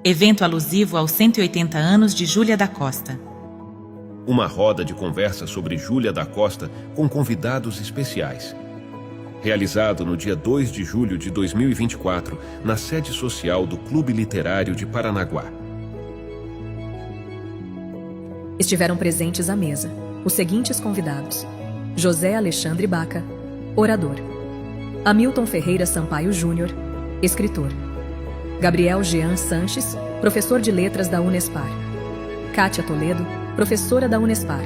Evento alusivo aos 180 anos de Júlia da Costa. Uma roda de conversa sobre Júlia da Costa com convidados especiais. Realizado no dia 2 de julho de 2024, na sede social do Clube Literário de Paranaguá. Estiveram presentes à mesa os seguintes convidados: José Alexandre Baca, orador; Hamilton Ferreira Sampaio Júnior, escritor; Gabriel Jean Sanches, professor de letras da Unespar; Kátia Toledo, professora da Unespar;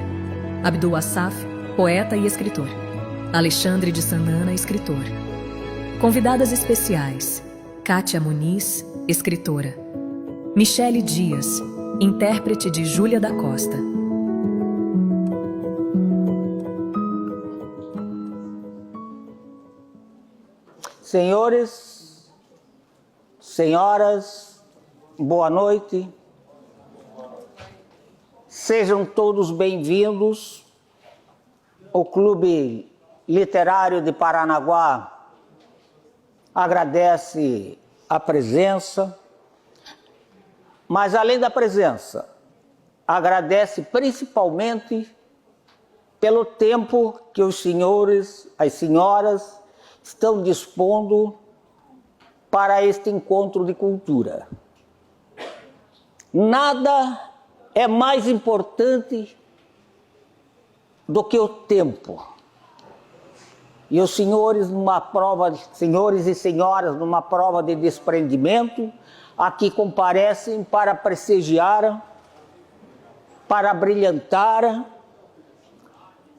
Abdul Assaf, poeta e escritor; Alexandre de Sanana, escritor. Convidadas especiais: Kátia Muniz, escritora; Michele Dias, intérprete de Júlia da Costa. Senhores, senhoras, boa noite. Sejam todos bem-vindos. O Clube Literário de Paranaguá agradece a presença, mas além da presença, agradece principalmente pelo tempo que os senhores, as senhoras, estão dispondo para este encontro de cultura. Nada é mais importante do que o tempo. E os senhores, senhores e senhoras, numa prova de desprendimento, aqui comparecem para prestigiar, para brilhantar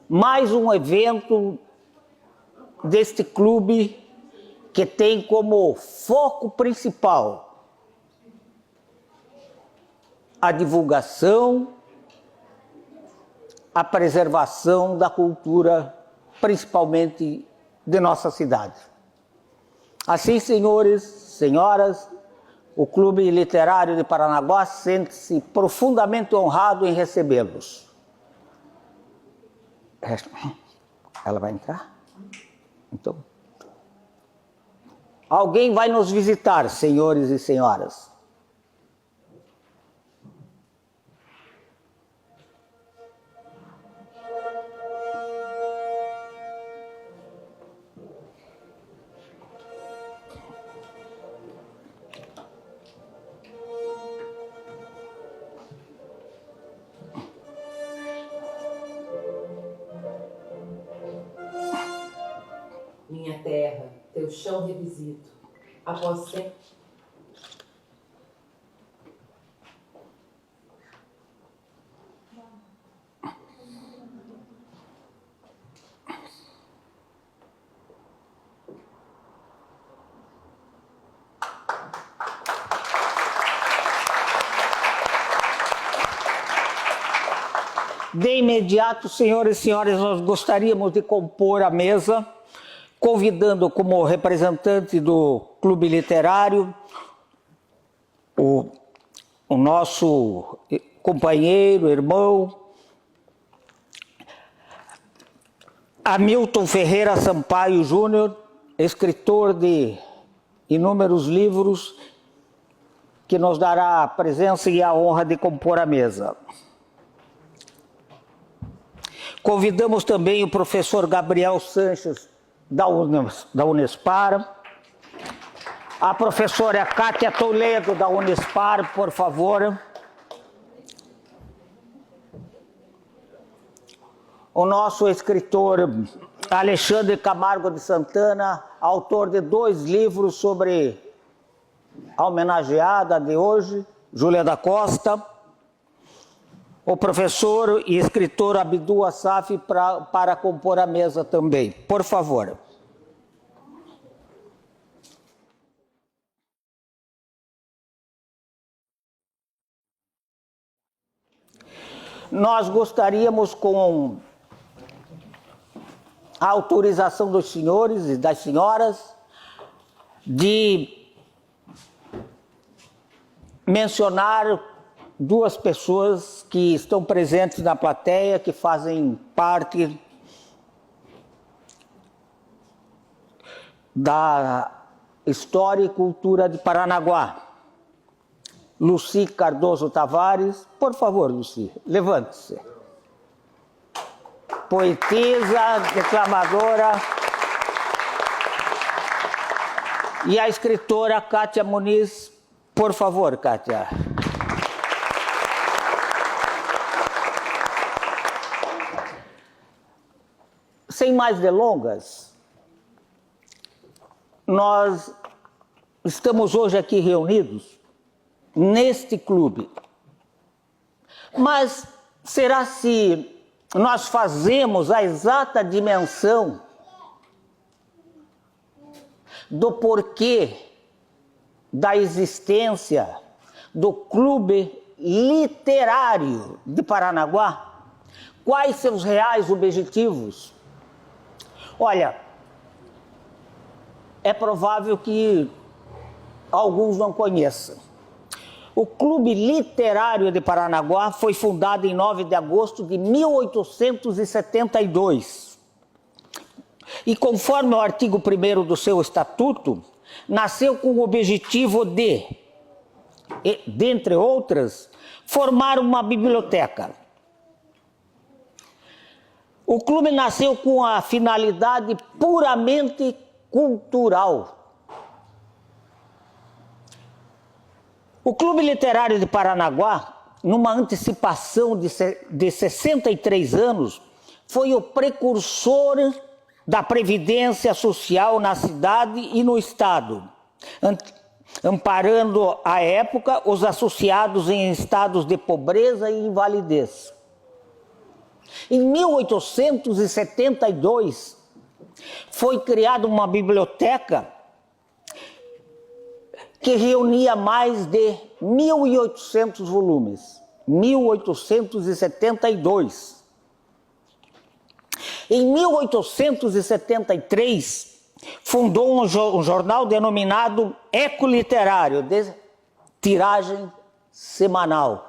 mais um evento deste clube que tem como foco principal a divulgação, a preservação da cultura, principalmente de nossa cidade. Assim, senhores, senhoras, o Clube Literário de Paranaguá sente-se profundamente honrado em recebê-los. Ela vai entrar? Então, alguém vai nos visitar, senhores e senhoras. Minha terra, teu chão revisito, após sempre. De imediato, senhores e senhoras, nós gostaríamos de compor a mesa, convidando como representante do Clube Literário o nosso companheiro, irmão, Hamilton Ferreira Sampaio Júnior, escritor de inúmeros livros, que nos dará a presença e a honra de compor a mesa. Convidamos também o professor Gabriel Sanches, da Unespar, a professora Kátia Toledo, da Unespar, por favor. O nosso escritor Alexandre Camargo de Santana, autor de 2 livros sobre a homenageada de hoje, Júlia da Costa. O professor e escritor Abdul Assaf para compor a mesa também. Por favor. Nós gostaríamos, com a autorização dos senhores e das senhoras, de mencionar 2 pessoas que estão presentes na plateia, que fazem parte da história e cultura de Paranaguá. Luci Cardoso Tavares. Por favor, Luci, levante-se. Poetisa, declamadora. E a escritora Kátia Muniz. Por favor, Kátia. Sem mais delongas, nós estamos hoje aqui reunidos neste clube. Mas será se nós fazemos a exata dimensão do porquê da existência do Clube Literário de Paranaguá? Quais seus reais objetivos? Olha, é provável que alguns não conheçam. O Clube Literário de Paranaguá foi fundado em 9 de agosto de 1872. E conforme o artigo 1º do seu estatuto, nasceu com o objetivo de, dentre outras, formar uma biblioteca. O clube nasceu com a finalidade puramente cultural. O Clube Literário de Paranaguá, numa antecipação de 63 anos, foi o precursor da previdência social na cidade e no estado, amparando à época os associados em estados de pobreza e invalidez. Em 1872, foi criada uma biblioteca que reunia mais de 1.800 volumes. 1872. Em 1873, fundou um jornal denominado Eco Literário, de tiragem semanal.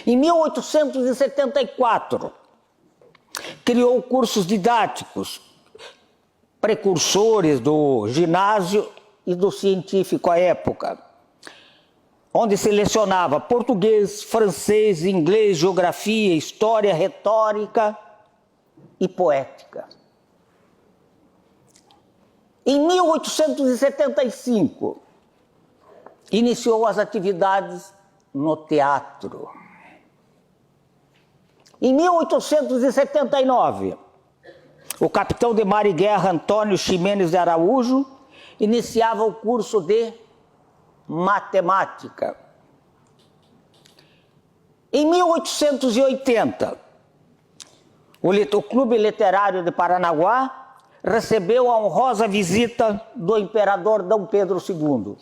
Em 1874, criou cursos didáticos, precursores do ginásio e do científico à época, onde se lecionava português, francês, inglês, geografia, história, retórica e poética. Em 1875, iniciou as atividades no teatro. Em 1879, o capitão de mar e guerra Antônio Ximenes de Araújo iniciava o curso de matemática. Em 1880, o Clube Literário de Paranaguá recebeu a honrosa visita do imperador D. Pedro II.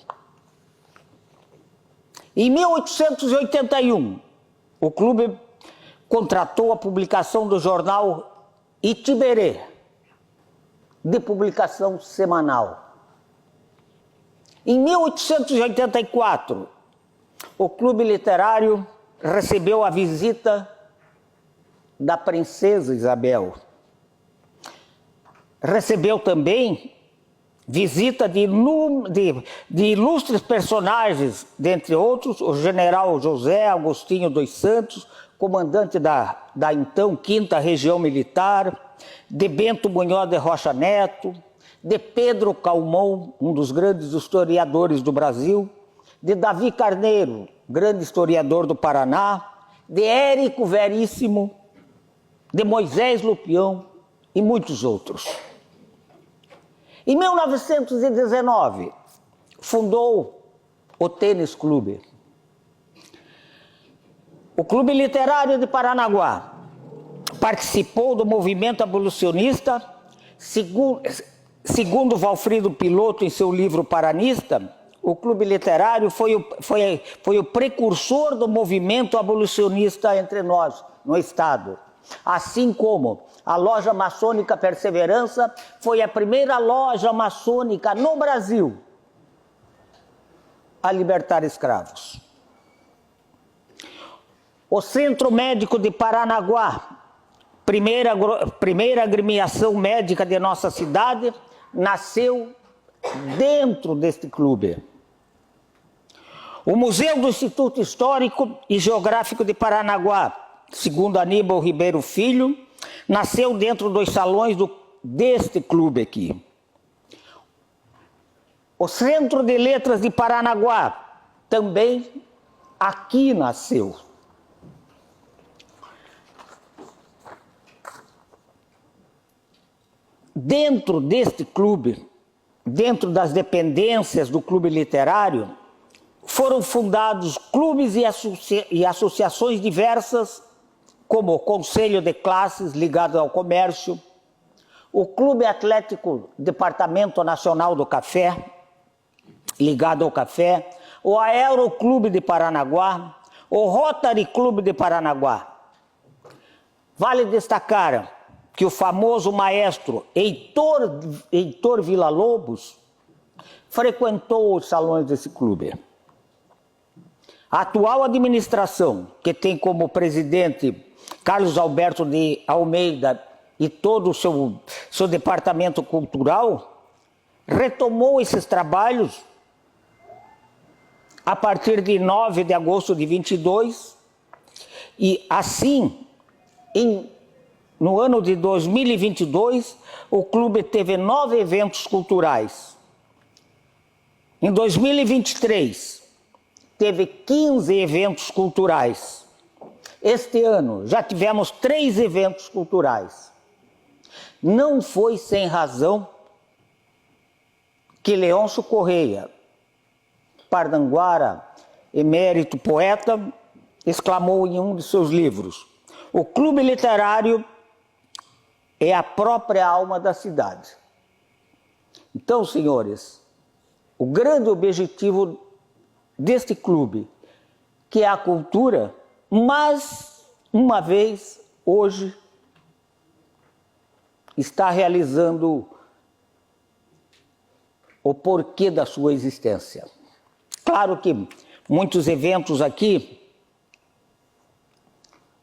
Em 1881, o clube contratou a publicação do jornal Itiberê, de publicação semanal. Em 1884, o Clube Literário recebeu a visita da princesa Isabel. Recebeu também visita de ilustres personagens, dentre outros, o general José Agostinho dos Santos, comandante da então 5ª Região Militar, de Bento Munhoz de Rocha Neto, de Pedro Calmon, um dos grandes historiadores do Brasil, de Davi Carneiro, grande historiador do Paraná, de Érico Veríssimo, de Moisés Lupião e muitos outros. Em 1919, fundou o Tênis Clube. O Clube Literário de Paranaguá participou do movimento abolicionista, segundo Valfrido Piloto em seu livro Paranista. O Clube Literário foi o precursor do movimento abolicionista entre nós, no Estado. Assim como a Loja Maçônica Perseverança foi a primeira loja maçônica no Brasil a libertar escravos. O Centro Médico de Paranaguá, primeira agremiação médica de nossa cidade, nasceu dentro deste clube. O Museu do Instituto Histórico e Geográfico de Paranaguá, segundo Aníbal Ribeiro Filho, nasceu dentro dos salões deste clube aqui. O Centro de Letras de Paranaguá também aqui nasceu. Dentro deste clube, dentro das dependências do clube literário, foram fundados clubes e associações diversas, como o Conselho de Classes ligado ao comércio, o Clube Atlético Departamento Nacional do Café, ligado ao café, o Aeroclube de Paranaguá, o Rotary Clube de Paranaguá. Vale destacar que o famoso maestro Heitor Villa-Lobos frequentou os salões desse clube. A atual administração, que tem como presidente Carlos Alberto de Almeida e todo o seu departamento cultural, retomou esses trabalhos a partir de 9 de agosto de 22 e assim, no ano de 2022, o clube teve 9 eventos culturais. Em 2023, teve 15 eventos culturais. Este ano já tivemos 3 eventos culturais. Não foi sem razão que Leôncio Correia, parnanguara, emérito poeta, exclamou em um de seus livros: o clube literário é a própria alma da cidade. Então, senhores, o grande objetivo deste clube, que é a cultura, mas, uma vez, hoje, está realizando o porquê da sua existência. Claro que muitos eventos aqui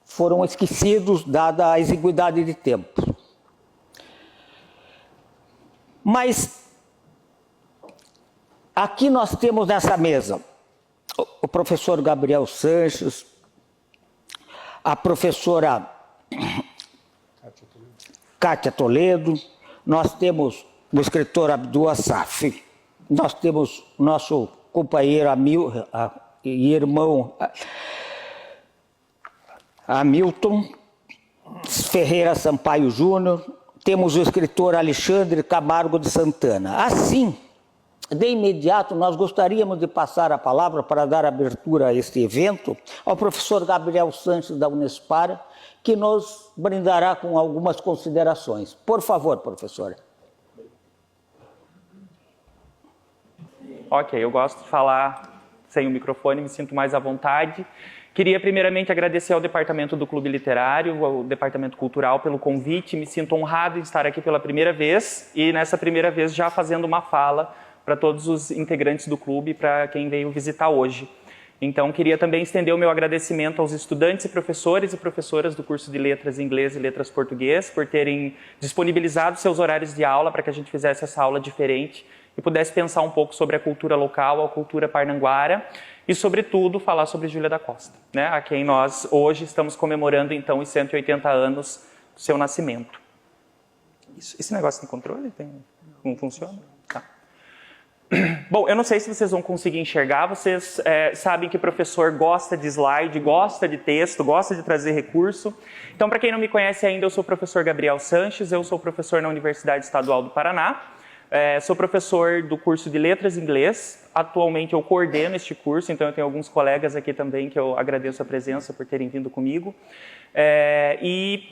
foram esquecidos, dada a exiguidade de tempo. Mas aqui nós temos nessa mesa o professor Gabriel Sanches, a professora Kátia Toledo, nós temos o escritor Abdul Assaf, nós temos nosso companheiro e irmão Hamilton Ferreira Sampaio Júnior, temos o escritor Alexandre Camargo de Santana. Assim, de imediato, nós gostaríamos de passar a palavra para dar abertura a este evento ao professor Gabriel Sanches da Unespar, que nos brindará com algumas considerações. Por favor, professor. Ok, eu gosto de falar sem o microfone, me sinto mais à vontade. Queria primeiramente agradecer ao Departamento do Clube Literário, ao Departamento Cultural pelo convite. Me sinto honrado em estar aqui pela primeira vez e nessa primeira vez já fazendo uma fala para todos os integrantes do clube, para quem veio visitar hoje. Então, queria também estender o meu agradecimento aos estudantes e professoras do curso de Letras Inglês e Letras Português por terem disponibilizado seus horários de aula para que a gente fizesse essa aula diferente e pudesse pensar um pouco sobre a cultura local, a cultura parnanguara e, sobretudo, falar sobre Júlia da Costa, né, a quem nós hoje estamos comemorando, então, os 180 anos do seu nascimento. Esse negócio tem controle? Não funciona? Tá. Bom, eu não sei se vocês vão conseguir enxergar, vocês sabem que professor gosta de slide, gosta de texto, gosta de trazer recurso. Então, para quem não me conhece ainda, eu sou o professor Gabriel Sanches, eu sou professor na Universidade Estadual do Paraná, sou professor do curso de Letras Inglês, atualmente eu coordeno este curso, então eu tenho alguns colegas aqui também que eu agradeço a presença por terem vindo comigo.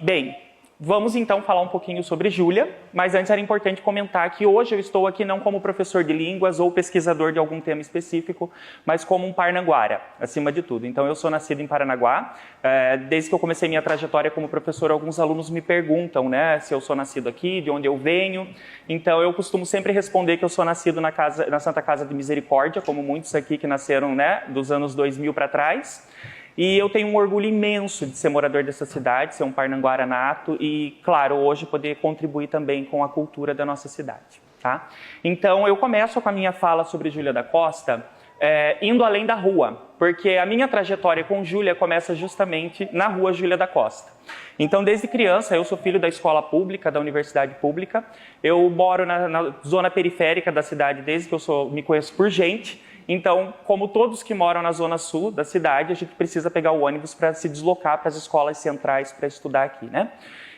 Bem, vamos então falar um pouquinho sobre Júlia, mas antes era importante comentar que hoje eu estou aqui não como professor de línguas ou pesquisador de algum tema específico, mas como um parnanguara, acima de tudo. Então eu sou nascido em Paranaguá, desde que eu comecei minha trajetória como professor, alguns alunos me perguntam, né, se eu sou nascido aqui, de onde eu venho. Então eu costumo sempre responder que eu sou nascido na Santa Casa de Misericórdia, como muitos aqui que nasceram, né, dos anos 2000 para trás. E eu tenho um orgulho imenso de ser morador dessa cidade, ser um parnanguara nato e, claro, hoje poder contribuir também com a cultura da nossa cidade. Tá? Então, eu começo com a minha fala sobre Júlia da Costa indo além da rua, porque a minha trajetória com Júlia começa justamente na rua Júlia da Costa. Então, desde criança, eu sou filho da escola pública, da universidade pública, eu moro na zona periférica da cidade desde que me conheço por gente. Então, como todos que moram na zona sul da cidade, a gente precisa pegar o ônibus para se deslocar para as escolas centrais para estudar aqui, né?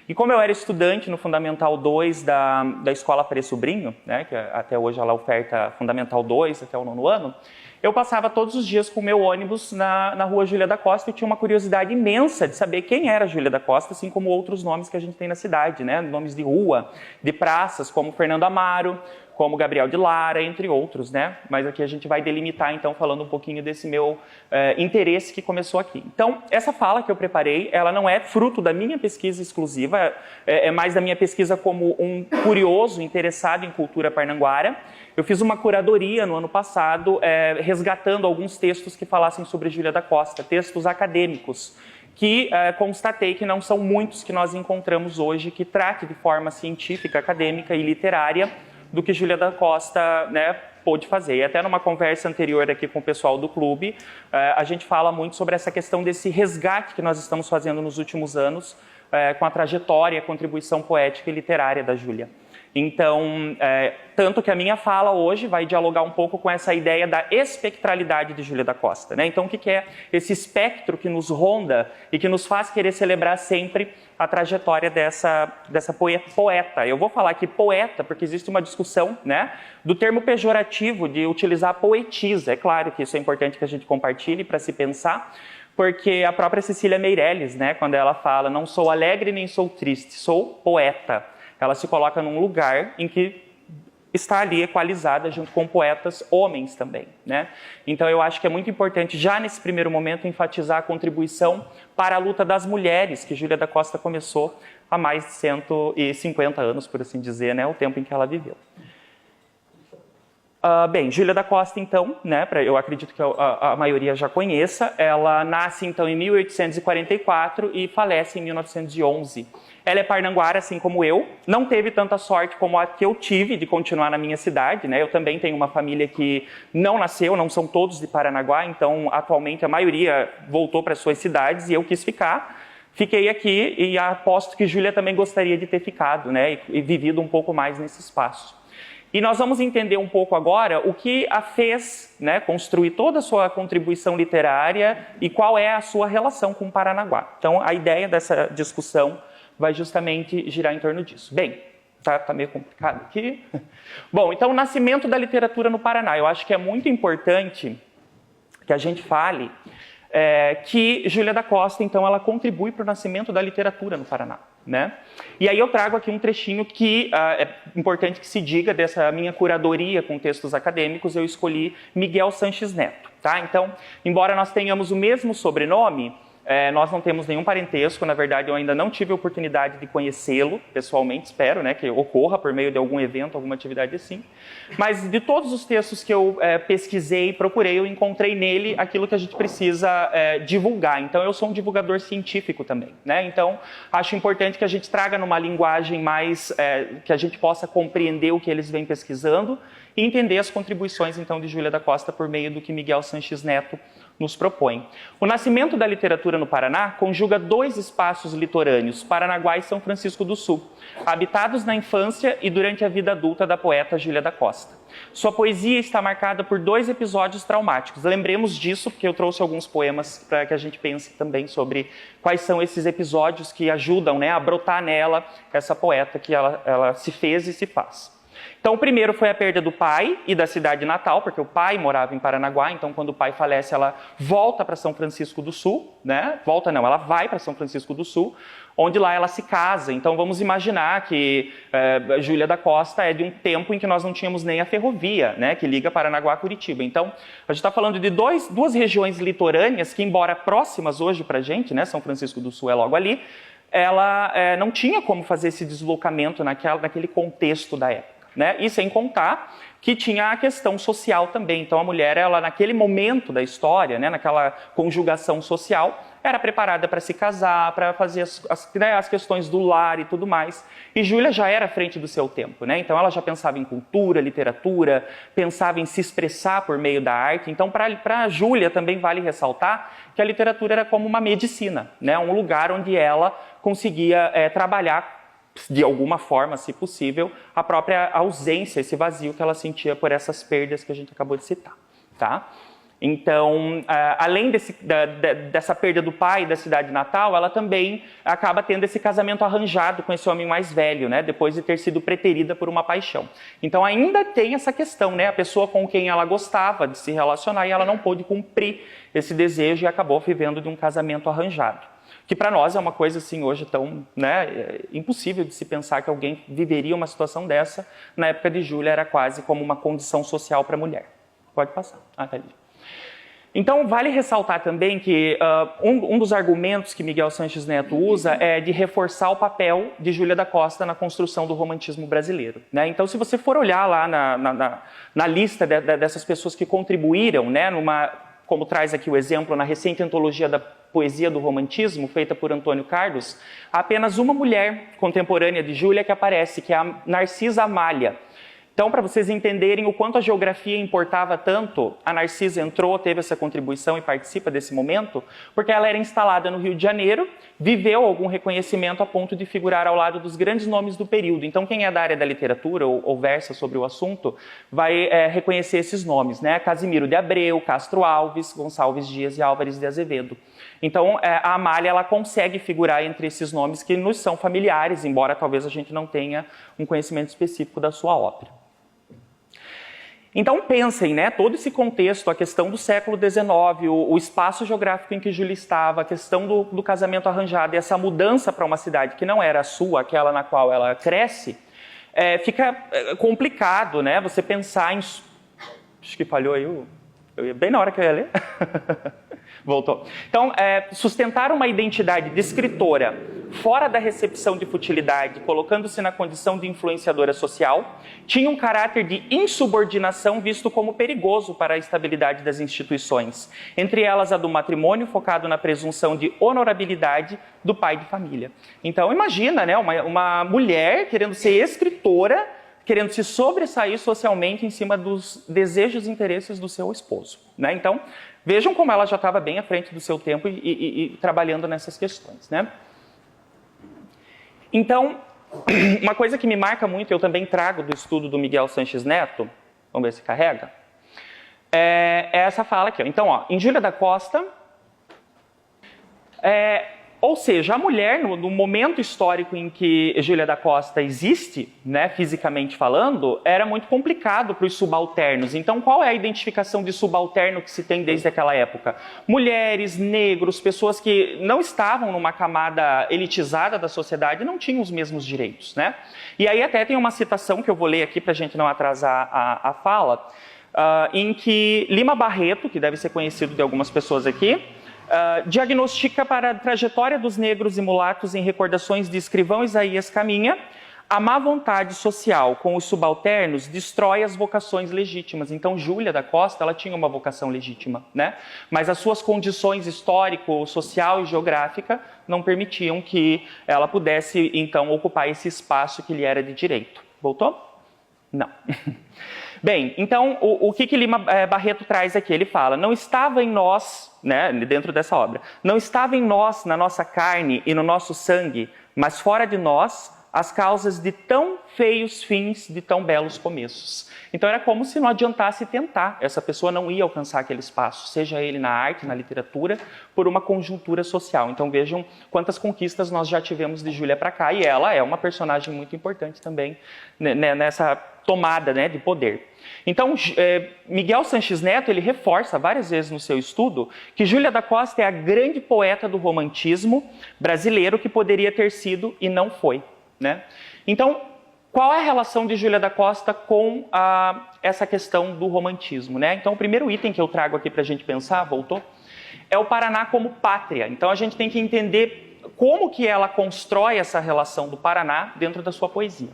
E como eu era estudante no Fundamental 2 da Escola Frei Sobrinho, né, que até hoje ela oferta Fundamental 2 até o 9º ano, eu passava todos os dias com o meu ônibus na rua Júlia da Costa e tinha uma curiosidade imensa de saber quem era Júlia da Costa, assim como outros nomes que a gente tem na cidade, né? Nomes de rua, de praças, como Fernando Amaro, como Gabriel de Lara, entre outros, né? Mas aqui a gente vai delimitar, então, falando um pouquinho desse meu interesse que começou aqui. Então, essa fala que eu preparei, ela não é fruto da minha pesquisa exclusiva, é mais da minha pesquisa como um curioso interessado em cultura parnanguara. Eu fiz uma curadoria no ano passado, resgatando alguns textos que falassem sobre Júlia da Costa, textos acadêmicos, que constatei que não são muitos que nós encontramos hoje que trate de forma científica, acadêmica e literária do que Júlia da Costa, né, pôde fazer. E até numa conversa anterior aqui com o pessoal do clube, a gente fala muito sobre essa questão desse resgate que nós estamos fazendo nos últimos anos com a trajetória e a contribuição poética e literária da Júlia. Então, tanto que a minha fala hoje vai dialogar um pouco com essa ideia da espectralidade de Júlia da Costa, né? Então, o que é esse espectro que nos ronda e que nos faz querer celebrar sempre a trajetória dessa poeta? Eu vou falar aqui poeta porque existe uma discussão, né, do termo pejorativo de utilizar poetisa. É claro que isso é importante que a gente compartilhe para se pensar, porque a própria Cecília Meirelles, né, quando ela fala não sou alegre nem sou triste, sou poeta, ela se coloca num lugar em que está ali equalizada junto com poetas homens também, né? Então eu acho que é muito importante já nesse primeiro momento enfatizar a contribuição para a luta das mulheres que Júlia da Costa começou há mais de 150 anos, por assim dizer, né, o tempo em que ela viveu. Bem, Júlia da Costa, então, né, eu acredito que a maioria já conheça, ela nasce, então, em 1844 e falece em 1911. Ela é parnanguara, assim como eu, não teve tanta sorte como a que eu tive de continuar na minha cidade, né, eu também tenho uma família que não nasceu, não são todos de Paranaguá, então, atualmente, a maioria voltou para suas cidades e eu quis ficar. Fiquei aqui e aposto que Júlia também gostaria de ter ficado, né, e vivido um pouco mais nesse espaço. E nós vamos entender um pouco agora o que a fez, né, construir toda a sua contribuição literária e qual é a sua relação com Paranaguá. Então, a ideia dessa discussão vai justamente girar em torno disso. Bem, tá meio complicado aqui. Bom, então, o nascimento da literatura no Paraná. Eu acho que é muito importante que a gente fale que Júlia da Costa, então, ela contribui para o nascimento da literatura no Paraná, né? E aí eu trago aqui um trechinho que é importante que se diga dessa minha curadoria com textos acadêmicos, eu escolhi Miguel Sanches Neto, tá? Então, embora nós tenhamos o mesmo sobrenome, nós não temos nenhum parentesco, na verdade eu ainda não tive a oportunidade de conhecê-lo pessoalmente, espero, né, que ocorra por meio de algum evento, alguma atividade assim. Mas de todos os textos que eu pesquisei e procurei, eu encontrei nele aquilo que a gente precisa divulgar. Então eu sou um divulgador científico também, né? Então acho importante que a gente traga numa linguagem mais, que a gente possa compreender o que eles vêm pesquisando e entender as contribuições então de Júlia da Costa por meio do que Miguel Sanches Neto nos propõe. O nascimento da literatura no Paraná conjuga dois espaços litorâneos, Paranaguá e São Francisco do Sul, habitados na infância e durante a vida adulta da poeta Júlia da Costa. Sua poesia está marcada por dois episódios traumáticos. Lembremos disso, porque eu trouxe alguns poemas para que a gente pense também sobre quais são esses episódios que ajudam, né, a brotar nela essa poeta que ela se fez e se faz. Então, o primeiro foi a perda do pai e da cidade natal, porque o pai morava em Paranaguá, então quando o pai falece, ela volta para São Francisco do Sul, né? Volta não, ela vai para São Francisco do Sul, onde lá ela se casa. Então, vamos imaginar que Júlia da Costa é de um tempo em que nós não tínhamos nem a ferrovia, né, que liga Paranaguá a Curitiba. Então, a gente está falando de duas regiões litorâneas que, embora próximas hoje para a gente, né, São Francisco do Sul é logo ali, ela não tinha como fazer esse deslocamento naquele contexto da época. Né? E sem contar que tinha a questão social também. Então a mulher, ela naquele momento da história, né, naquela conjugação social, era preparada para se casar, para fazer as questões do lar e tudo mais. E Júlia já era à frente do seu tempo, né? Então ela já pensava em cultura, literatura, pensava em se expressar por meio da arte. Então para Júlia também vale ressaltar que a literatura era como uma medicina, né? Um lugar onde ela conseguia trabalhar de alguma forma, se possível, a própria ausência, esse vazio que ela sentia por essas perdas que a gente acabou de citar, tá? Então, além dessa perda do pai da cidade natal, ela também acaba tendo esse casamento arranjado com esse homem mais velho, né? Depois de ter sido preterida por uma paixão. Então, ainda tem essa questão, né? A pessoa com quem ela gostava de se relacionar e ela não pôde cumprir esse desejo e acabou vivendo de um casamento arranjado. Que para nós é uma coisa assim hoje tão, né, impossível de se pensar que alguém viveria uma situação dessa. Na época de Júlia era quase como uma condição social para a mulher. Pode passar. Tá ali. Então, vale ressaltar também que um dos argumentos que Miguel Sanches Neto usa é de reforçar o papel de Júlia da Costa na construção do romantismo brasileiro, né? Então, se você for olhar lá na lista dessas pessoas que contribuíram, né, como traz aqui o exemplo, na recente antologia da poesia do romantismo, feita por Antônio Carlos, há apenas uma mulher contemporânea de Júlia que aparece, que é a Narcisa Amália. Então, para vocês entenderem o quanto a geografia importava tanto, a Narcisa entrou, teve essa contribuição e participa desse momento, porque ela era instalada no Rio de Janeiro, viveu algum reconhecimento a ponto de figurar ao lado dos grandes nomes do período. Então, quem é da área da literatura ou versa sobre o assunto, vai reconhecer esses nomes, né? Casimiro de Abreu, Castro Alves, Gonçalves Dias e Álvares de Azevedo. Então, a Amália ela consegue figurar entre esses nomes que nos são familiares, embora talvez a gente não tenha um conhecimento específico da sua ópera. Então pensem, né, todo esse contexto, a questão do século XIX, o espaço geográfico em que Júlia estava, a questão do casamento arranjado e essa mudança para uma cidade que não era a sua, aquela na qual ela cresce, fica complicado, né, você pensar em... Acho que falhou aí, eu ia bem na hora que eu ia ler. Voltou. Então, sustentar uma identidade de escritora fora da recepção de futilidade, colocando-se na condição de influenciadora social, tinha um caráter de insubordinação visto como perigoso para a estabilidade das instituições, entre elas a do matrimônio focado na presunção de honorabilidade do pai de família. Então, imagina, né, uma mulher querendo ser escritora, querendo se sobressair socialmente em cima dos desejos e interesses do seu esposo, né? Então, vejam como ela já estava bem à frente do seu tempo e trabalhando nessas questões, né? Então, uma coisa que me marca muito, eu também trago do estudo do Miguel Sanches Neto, vamos ver se carrega, é essa fala aqui. Ó. Então, ó, em Júlia da Costa, ou seja, a mulher, no momento histórico em que Júlia da Costa existe, né, fisicamente falando, era muito complicado para os subalternos. Então, qual é a identificação de subalterno que se tem desde aquela época? Mulheres, negros, pessoas que não estavam numa camada elitizada da sociedade, não tinham os mesmos direitos, né? E aí até tem uma citação que eu vou ler aqui para a gente não atrasar a fala, em que Lima Barreto, que deve ser conhecido de algumas pessoas aqui, diagnostica para a trajetória dos negros e mulatos em recordações de escrivão Isaías Caminha, a má vontade social com os subalternos destrói as vocações legítimas. Então, Júlia da Costa, ela tinha uma vocação legítima, né? Mas as suas condições histórico, social e geográfica não permitiam que ela pudesse, então, ocupar esse espaço que lhe era de direito. Voltou? Não. Bem, então, o que Lima Barreto traz aqui? Ele fala, não estava em nós, né, dentro dessa obra, não estava em nós, na nossa carne e no nosso sangue, mas fora de nós, as causas de tão feios fins, de tão belos começos. Então era como se não adiantasse tentar, essa pessoa não ia alcançar aquele espaço, seja ele na arte, na literatura, por uma conjuntura social. Então vejam quantas conquistas nós já tivemos de Júlia para cá, e ela é uma personagem muito importante também nessa tomada, né, de poder. Então, Miguel Sanches Neto, ele reforça várias vezes no seu estudo que Júlia da Costa é a grande poeta do romantismo brasileiro que poderia ter sido e não foi, né? Então, qual é a relação de Júlia da Costa com essa questão do romantismo, né? Então, o primeiro item que eu trago aqui para a gente pensar, voltou, é o Paraná como pátria. Então, a gente tem que entender como que ela constrói essa relação do Paraná dentro da sua poesia.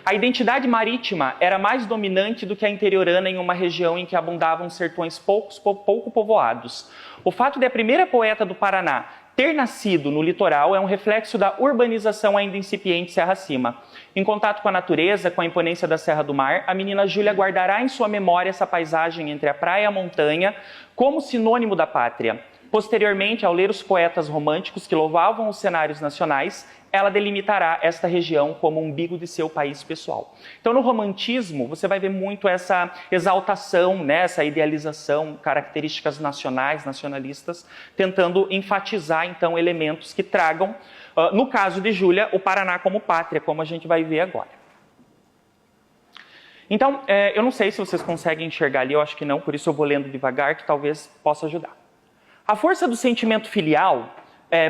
A identidade marítima era mais dominante do que a interiorana em uma região em que abundavam sertões pouco povoados. O fato de a primeira poeta do Paraná ter nascido no litoral é um reflexo da urbanização ainda incipiente Serra Acima. Em contato com a natureza, com a imponência da Serra do Mar, a menina Júlia guardará em sua memória essa paisagem entre a praia e a montanha como sinônimo da pátria. Posteriormente, ao ler os poetas românticos que louvavam os cenários nacionais, ela delimitará esta região como umbigo de seu país pessoal. Então, no romantismo, você vai ver muito essa exaltação, né, essa idealização, características nacionais, nacionalistas, tentando enfatizar, então, elementos que tragam, no caso de Júlia, o Paraná como pátria, como a gente vai ver agora. Então, eu não sei se vocês conseguem enxergar ali, eu acho que não, por isso eu vou lendo devagar, que talvez possa ajudar. A força do sentimento filial,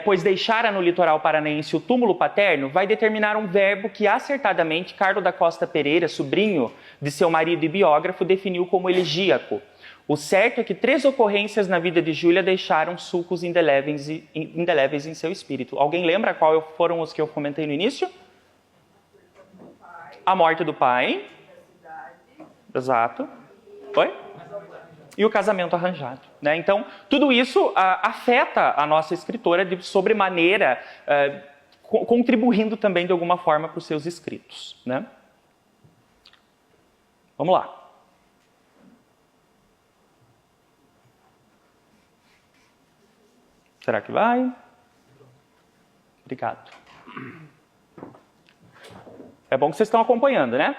pois deixara no litoral paranaense o túmulo paterno, vai determinar um verbo que acertadamente Carlo da Costa Pereira, sobrinho de seu marido e biógrafo, definiu como elegíaco. O certo é que 3 ocorrências na vida de Júlia deixaram sulcos indeléveis em seu espírito. Alguém lembra qual foram os que eu comentei no início? A morte do pai. Exato. Oi? E o casamento arranjado, né? Então, tudo isso afeta a nossa escritora de sobremaneira, contribuindo também de alguma forma para os seus escritos, né? Vamos lá. Será que vai? Obrigado. É bom que vocês estão acompanhando, né?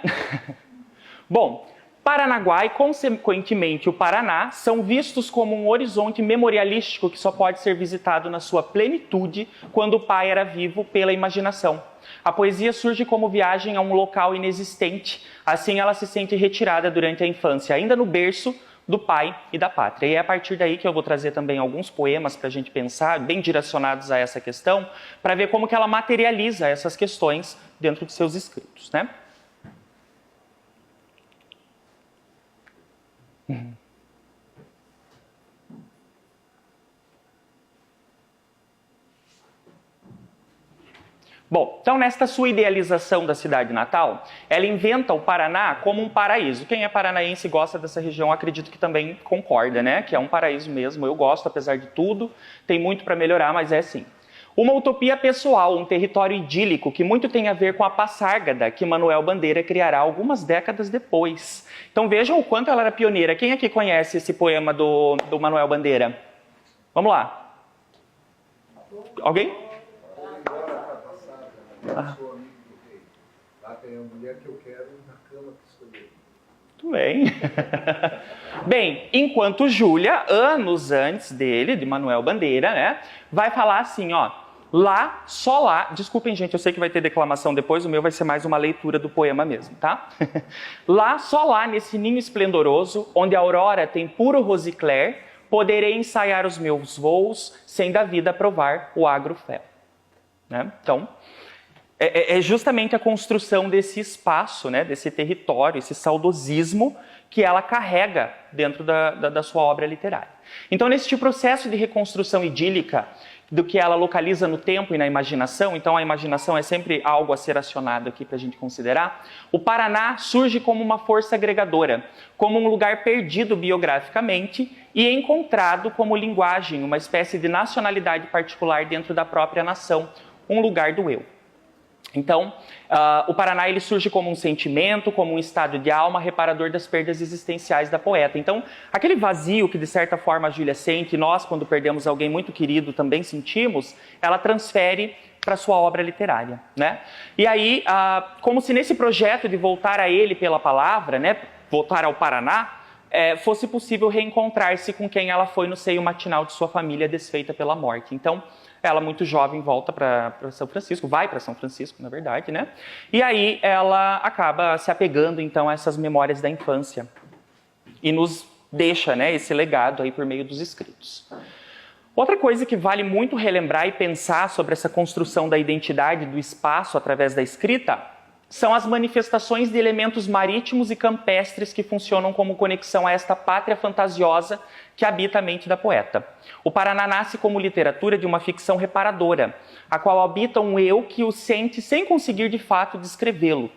Bom, Paranaguá e, consequentemente, o Paraná são vistos como um horizonte memorialístico que só pode ser visitado na sua plenitude quando o pai era vivo pela imaginação. A poesia surge como viagem a um local inexistente, assim ela se sente retirada durante a infância, ainda no berço do pai e da pátria. E é a partir daí que eu vou trazer também alguns poemas para a gente pensar, bem direcionados a essa questão, para ver como que ela materializa essas questões dentro de seus escritos, né? Bom, então nesta sua idealização da cidade natal, ela inventa o Paraná como um paraíso. Quem é paranaense e gosta dessa região, acredito que também concorda, né? Que é um paraíso mesmo, eu gosto apesar de tudo, tem muito para melhorar, mas é assim. Uma utopia pessoal, um território idílico que muito tem a ver com a Passárgada, que Manuel Bandeira criará algumas décadas depois. Então vejam o quanto ela era pioneira. Quem aqui conhece esse poema do Manuel Bandeira? Vamos lá. Alguém? Lá tem a mulher que eu quero na cama que escolhi. Muito bem. Bem, enquanto Júlia, anos antes dele, de Manuel Bandeira, né, vai falar assim, ó, lá, só lá, desculpem gente, eu sei que vai ter declamação depois, o meu vai ser mais uma leitura do poema mesmo, tá? Lá, só lá, nesse ninho esplendoroso, onde a aurora tem puro rosicler, poderei ensaiar os meus voos, sem da vida provar o agro fel. Né? Então, é justamente a construção desse espaço, né, desse território, esse saudosismo que ela carrega dentro da sua obra literária. Então, nesse processo de reconstrução idílica, do que ela localiza no tempo e na imaginação, então a imaginação é sempre algo a ser acionado aqui para a gente considerar, o Paraná surge como uma força agregadora, como um lugar perdido biograficamente e encontrado como linguagem, uma espécie de nacionalidade particular dentro da própria nação, um lugar do eu. Então, o Paraná ele surge como um sentimento, como um estado de alma reparador das perdas existenciais da poeta. Então, aquele vazio que de certa forma a Júlia sente, nós quando perdemos alguém muito querido também sentimos, ela transfere para sua obra literária, né? E aí, como se nesse projeto de voltar a ele pela palavra, né, voltar ao Paraná, fosse possível reencontrar-se com quem ela foi no seio matinal de sua família desfeita pela morte. Então, ela, muito jovem, volta para São Francisco, vai para São Francisco, na verdade, né? E aí ela acaba se apegando, então, a essas memórias da infância e nos deixa, né, esse legado aí por meio dos escritos. Outra coisa que vale muito relembrar e pensar sobre essa construção da identidade do espaço através da escrita são as manifestações de elementos marítimos e campestres que funcionam como conexão a esta pátria fantasiosa que habita a mente da poeta. O Paraná nasce como literatura de uma ficção reparadora, a qual habita um eu que o sente sem conseguir de fato descrevê-lo,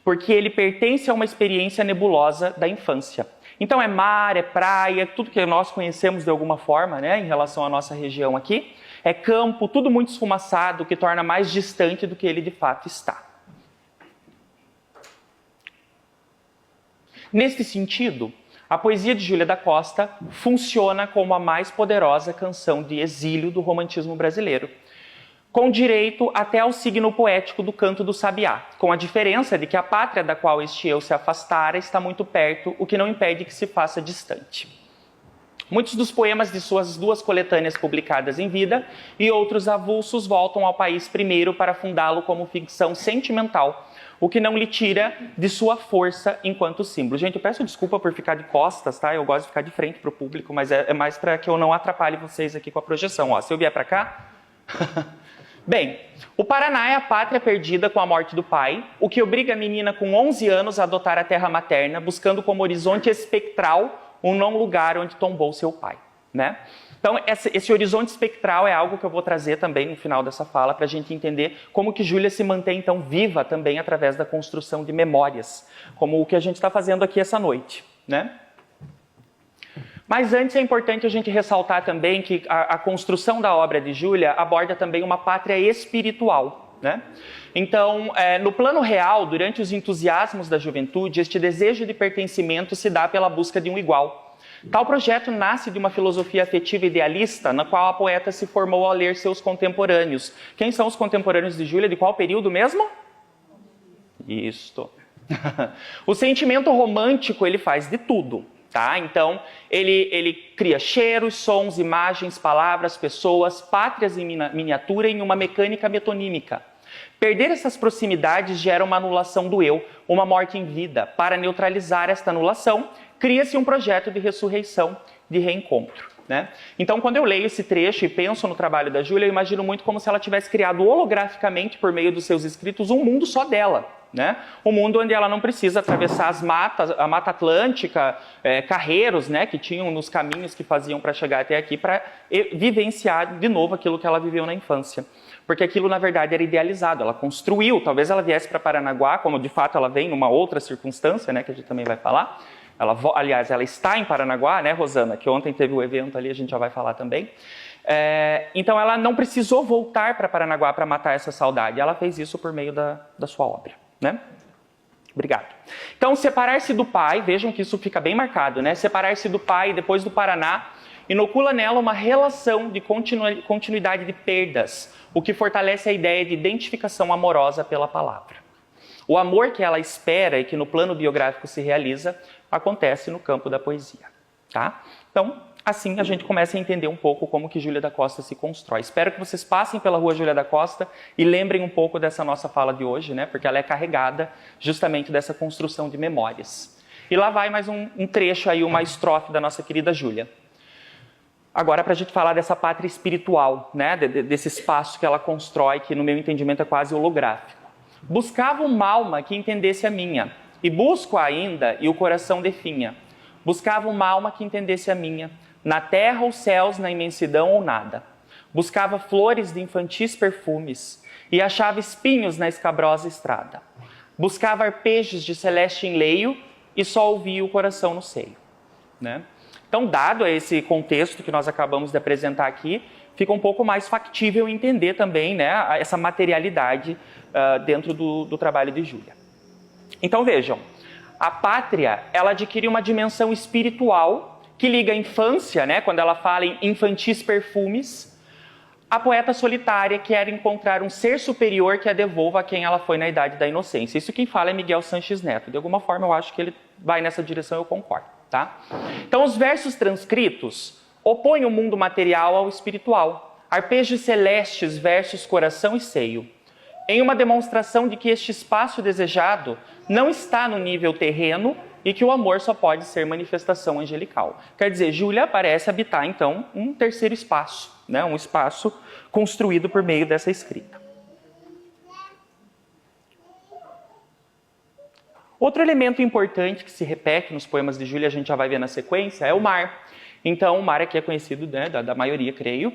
porque ele pertence a uma experiência nebulosa da infância. Então é mar, é praia, tudo que nós conhecemos de alguma forma, né, em relação à nossa região aqui. É campo, tudo muito esfumaçado, o que torna mais distante do que ele de fato está. Neste sentido, a poesia de Júlia da Costa funciona como a mais poderosa canção de exílio do romantismo brasileiro, com direito até ao signo poético do canto do sabiá, com a diferença de que a pátria da qual este eu se afastara está muito perto, o que não impede que se faça distante. Muitos dos poemas de suas duas coletâneas publicadas em vida e outros avulsos voltam ao país primeiro para fundá-lo como ficção sentimental, o que não lhe tira de sua força enquanto símbolo. Gente, eu peço desculpa por ficar de costas, tá? Eu gosto de ficar de frente para o público, mas é mais para que eu não atrapalhe vocês aqui com a projeção. Ó, se eu vier para cá... Bem, o Paraná é a pátria perdida com a morte do pai, o que obriga a menina com 11 anos a adotar a terra materna, buscando como horizonte espectral um não lugar onde tombou seu pai, né? Então, esse horizonte espectral é algo que eu vou trazer também no final dessa fala, para a gente entender como que Júlia se mantém então viva também através da construção de memórias, como o que a gente está fazendo aqui essa noite, né? Mas antes é importante a gente ressaltar também que a construção da obra de Júlia aborda também uma pátria espiritual, né? Então, no plano real, durante os entusiasmos da juventude, este desejo de pertencimento se dá pela busca de um igual. Tal projeto nasce de uma filosofia afetiva idealista, na qual a poeta se formou ao ler seus contemporâneos. Quem são os contemporâneos de Júlia? De qual período mesmo? Isto. O sentimento romântico, ele faz de tudo. Tá? Então, ele cria cheiros, sons, imagens, palavras, pessoas, pátrias em miniatura em uma mecânica metonímica. Perder essas proximidades gera uma anulação do eu, uma morte em vida. Para neutralizar esta anulação, cria-se um projeto de ressurreição, de reencontro, né? Então, quando eu leio esse trecho e penso no trabalho da Júlia, eu imagino muito como se ela tivesse criado holograficamente, por meio dos seus escritos, um mundo só dela. Né? Um mundo onde ela não precisa atravessar as matas, a Mata Atlântica, carreiros, né, que tinham nos caminhos que faziam para chegar até aqui, para vivenciar de novo aquilo que ela viveu na infância. Porque aquilo, na verdade, era idealizado, ela construiu, talvez ela viesse para Paranaguá, como de fato ela vem numa outra circunstância, né, que a gente também vai falar. Aliás, ela está em Paranaguá, né, Rosana, que ontem teve o evento ali, a gente já vai falar também. Então ela não precisou voltar para Paranaguá para matar essa saudade, ela fez isso por meio da sua obra. Né? Obrigado. Então, separar-se do pai, vejam que isso fica bem marcado, né? Separar-se do pai depois do Paraná, inocula nela uma relação de continuidade de perdas, o que fortalece a ideia de identificação amorosa pela palavra. O amor que ela espera e que no plano biográfico se realiza, acontece no campo da poesia. Tá? Então, assim a gente começa a entender um pouco como que Júlia da Costa se constrói. Espero que vocês passem pela rua Júlia da Costa e lembrem um pouco dessa nossa fala de hoje, né? Porque ela é carregada justamente dessa construção de memórias. E lá vai mais um trecho aí, uma estrofe da nossa querida Júlia. Agora para a gente falar dessa pátria espiritual, né? Desse espaço que ela constrói, que no meu entendimento é quase holográfico. Buscava uma alma que entendesse a minha, e busco ainda, e o coração definha. Buscava uma alma que entendesse a minha, na terra ou céus, na imensidão ou nada. Buscava flores de infantis perfumes e achava espinhos na escabrosa estrada. Buscava arpejos de celeste enleio e só ouvia o coração no seio. Né? Então, dado esse contexto que nós acabamos de apresentar aqui, fica um pouco mais factível entender também, né, essa materialidade dentro do trabalho de Júlia. Então, vejam, a pátria, ela adquire uma dimensão espiritual que liga a infância, né, quando ela fala em infantis perfumes, a poeta solitária quer encontrar um ser superior que a devolva a quem ela foi na idade da inocência. Isso quem fala é Miguel Sanches Neto. De alguma forma eu acho que ele vai nessa direção, eu concordo. Tá? Então os versos transcritos opõem o mundo material ao espiritual. Arpejos celestes versus coração e seio. Em uma demonstração de que este espaço desejado não está no nível terreno e que o amor só pode ser manifestação angelical. Quer dizer, Júlia parece habitar, então, um terceiro espaço, né? Um espaço construído por meio dessa escrita. Outro elemento importante que se repete nos poemas de Júlia, a gente já vai ver na sequência, é o mar. Então, o mar aqui é conhecido, né, da maioria, creio.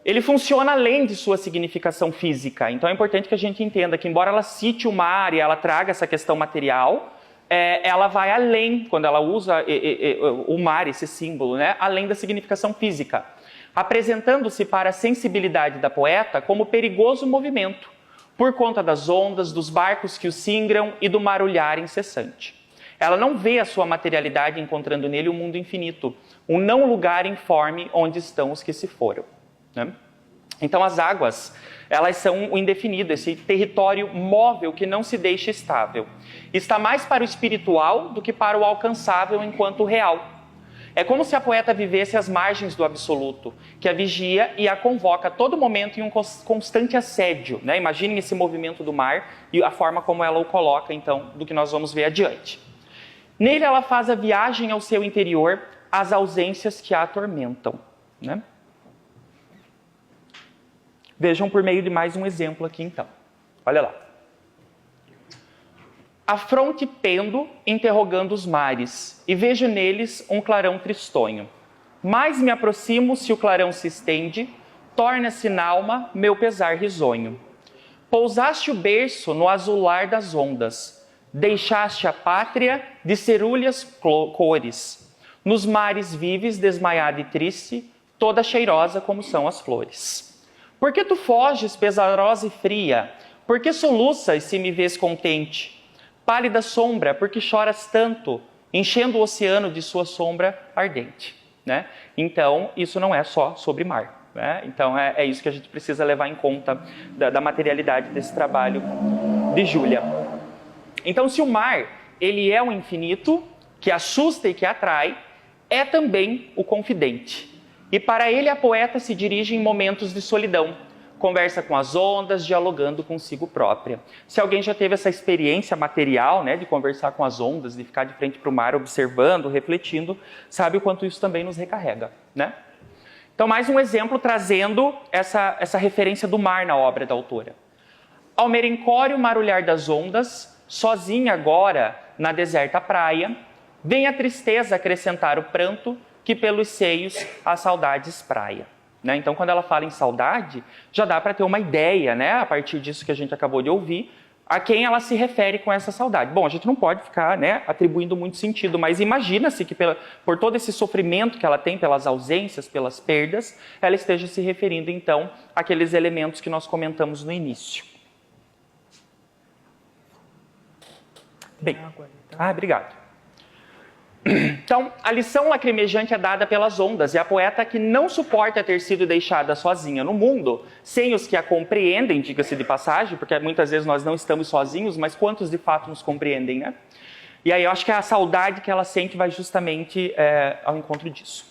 Ele funciona além de sua significação física. Então, é importante que a gente entenda que, embora ela cite o mar e ela traga essa questão material, ela vai além, quando ela usa o mar, esse símbolo, né? Além da significação física, apresentando-se para a sensibilidade da poeta como perigoso movimento, por conta das ondas, dos barcos que o singram e do marulhar incessante. Ela não vê a sua materialidade encontrando nele um mundo infinito, um não lugar informe onde estão os que se foram, né? Então as águas, elas são o indefinido, esse território móvel que não se deixa estável. Está mais para o espiritual do que para o alcançável enquanto real. É como se a poeta vivesse às margens do absoluto, que a vigia e a convoca a todo momento em um constante assédio, né? Imaginem esse movimento do mar e a forma como ela o coloca, então, do que nós vamos ver adiante. Nele ela faz a viagem ao seu interior, às ausências que a atormentam, né? Vejam por meio de mais um exemplo aqui, então. Olha lá. A fronte pendo, interrogando os mares, e vejo neles um clarão tristonho. Mais me aproximo, se o clarão se estende, torna-se n'alma meu pesar risonho. Pousaste o berço no azular das ondas, deixaste a pátria de cerúleas cores, nos mares vives, desmaiada e triste, toda cheirosa como são as flores. Por que tu foges, pesarosa e fria? Por que soluças se me vês contente? Pálida sombra, por que choras tanto, enchendo o oceano de sua sombra ardente, né? Então, isso não é só sobre mar, né? Então, é isso que a gente precisa levar em conta da materialidade desse trabalho de Júlia. Então, se o mar, ele é o infinito, que assusta e que atrai, é também o confidente. E para ele a poeta se dirige em momentos de solidão, conversa com as ondas, dialogando consigo própria. Se alguém já teve essa experiência material, né, de conversar com as ondas, de ficar de frente para o mar, observando, refletindo, sabe o quanto isso também nos recarrega, né? Então, mais um exemplo trazendo essa referência do mar na obra da autora. Ao merencório marulhar das ondas, sozinha agora na deserta praia, vem a tristeza acrescentar o pranto, que pelos seios a saudade espraia. Né? Então, quando ela fala em saudade, já dá para ter uma ideia, né, a partir disso que a gente acabou de ouvir, a quem ela se refere com essa saudade. Bom, a gente não pode ficar, né, atribuindo muito sentido, mas imagina-se que por todo esse sofrimento que ela tem, pelas ausências, pelas perdas, ela esteja se referindo, então, àqueles elementos que nós comentamos no início. Bem, obrigado. Então, a lição lacrimejante é dada pelas ondas, e a poeta que não suporta ter sido deixada sozinha no mundo, sem os que a compreendem, diga-se de passagem, porque muitas vezes nós não estamos sozinhos, mas quantos de fato nos compreendem, né? E aí eu acho que a saudade que ela sente vai justamente ao encontro disso.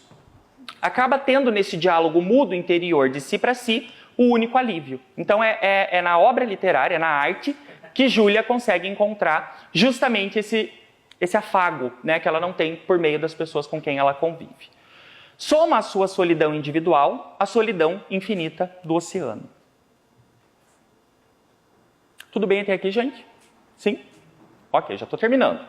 Acaba tendo nesse diálogo mudo interior de si para si o único alívio. Então é na obra literária, na arte, que Júlia consegue encontrar justamente esse afago, né, que ela não tem por meio das pessoas com quem ela convive. Soma a sua solidão individual à solidão infinita do oceano. Tudo bem até aqui, gente? Sim? Ok, já estou terminando.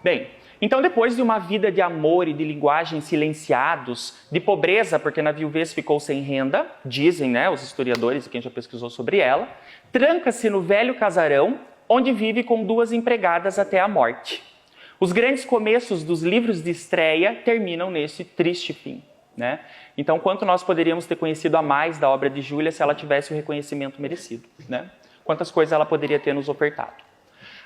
Bem, então depois de uma vida de amor e de linguagem silenciados, de pobreza, porque na viuvez ficou sem renda, dizem, né, os historiadores e quem já pesquisou sobre ela, tranca-se no velho casarão, onde vive com 2 empregadas até a morte. Os grandes começos dos livros de estreia terminam nesse triste fim, né? Então, quanto nós poderíamos ter conhecido a mais da obra de Júlia se ela tivesse o reconhecimento merecido, né? Quantas coisas ela poderia ter nos ofertado.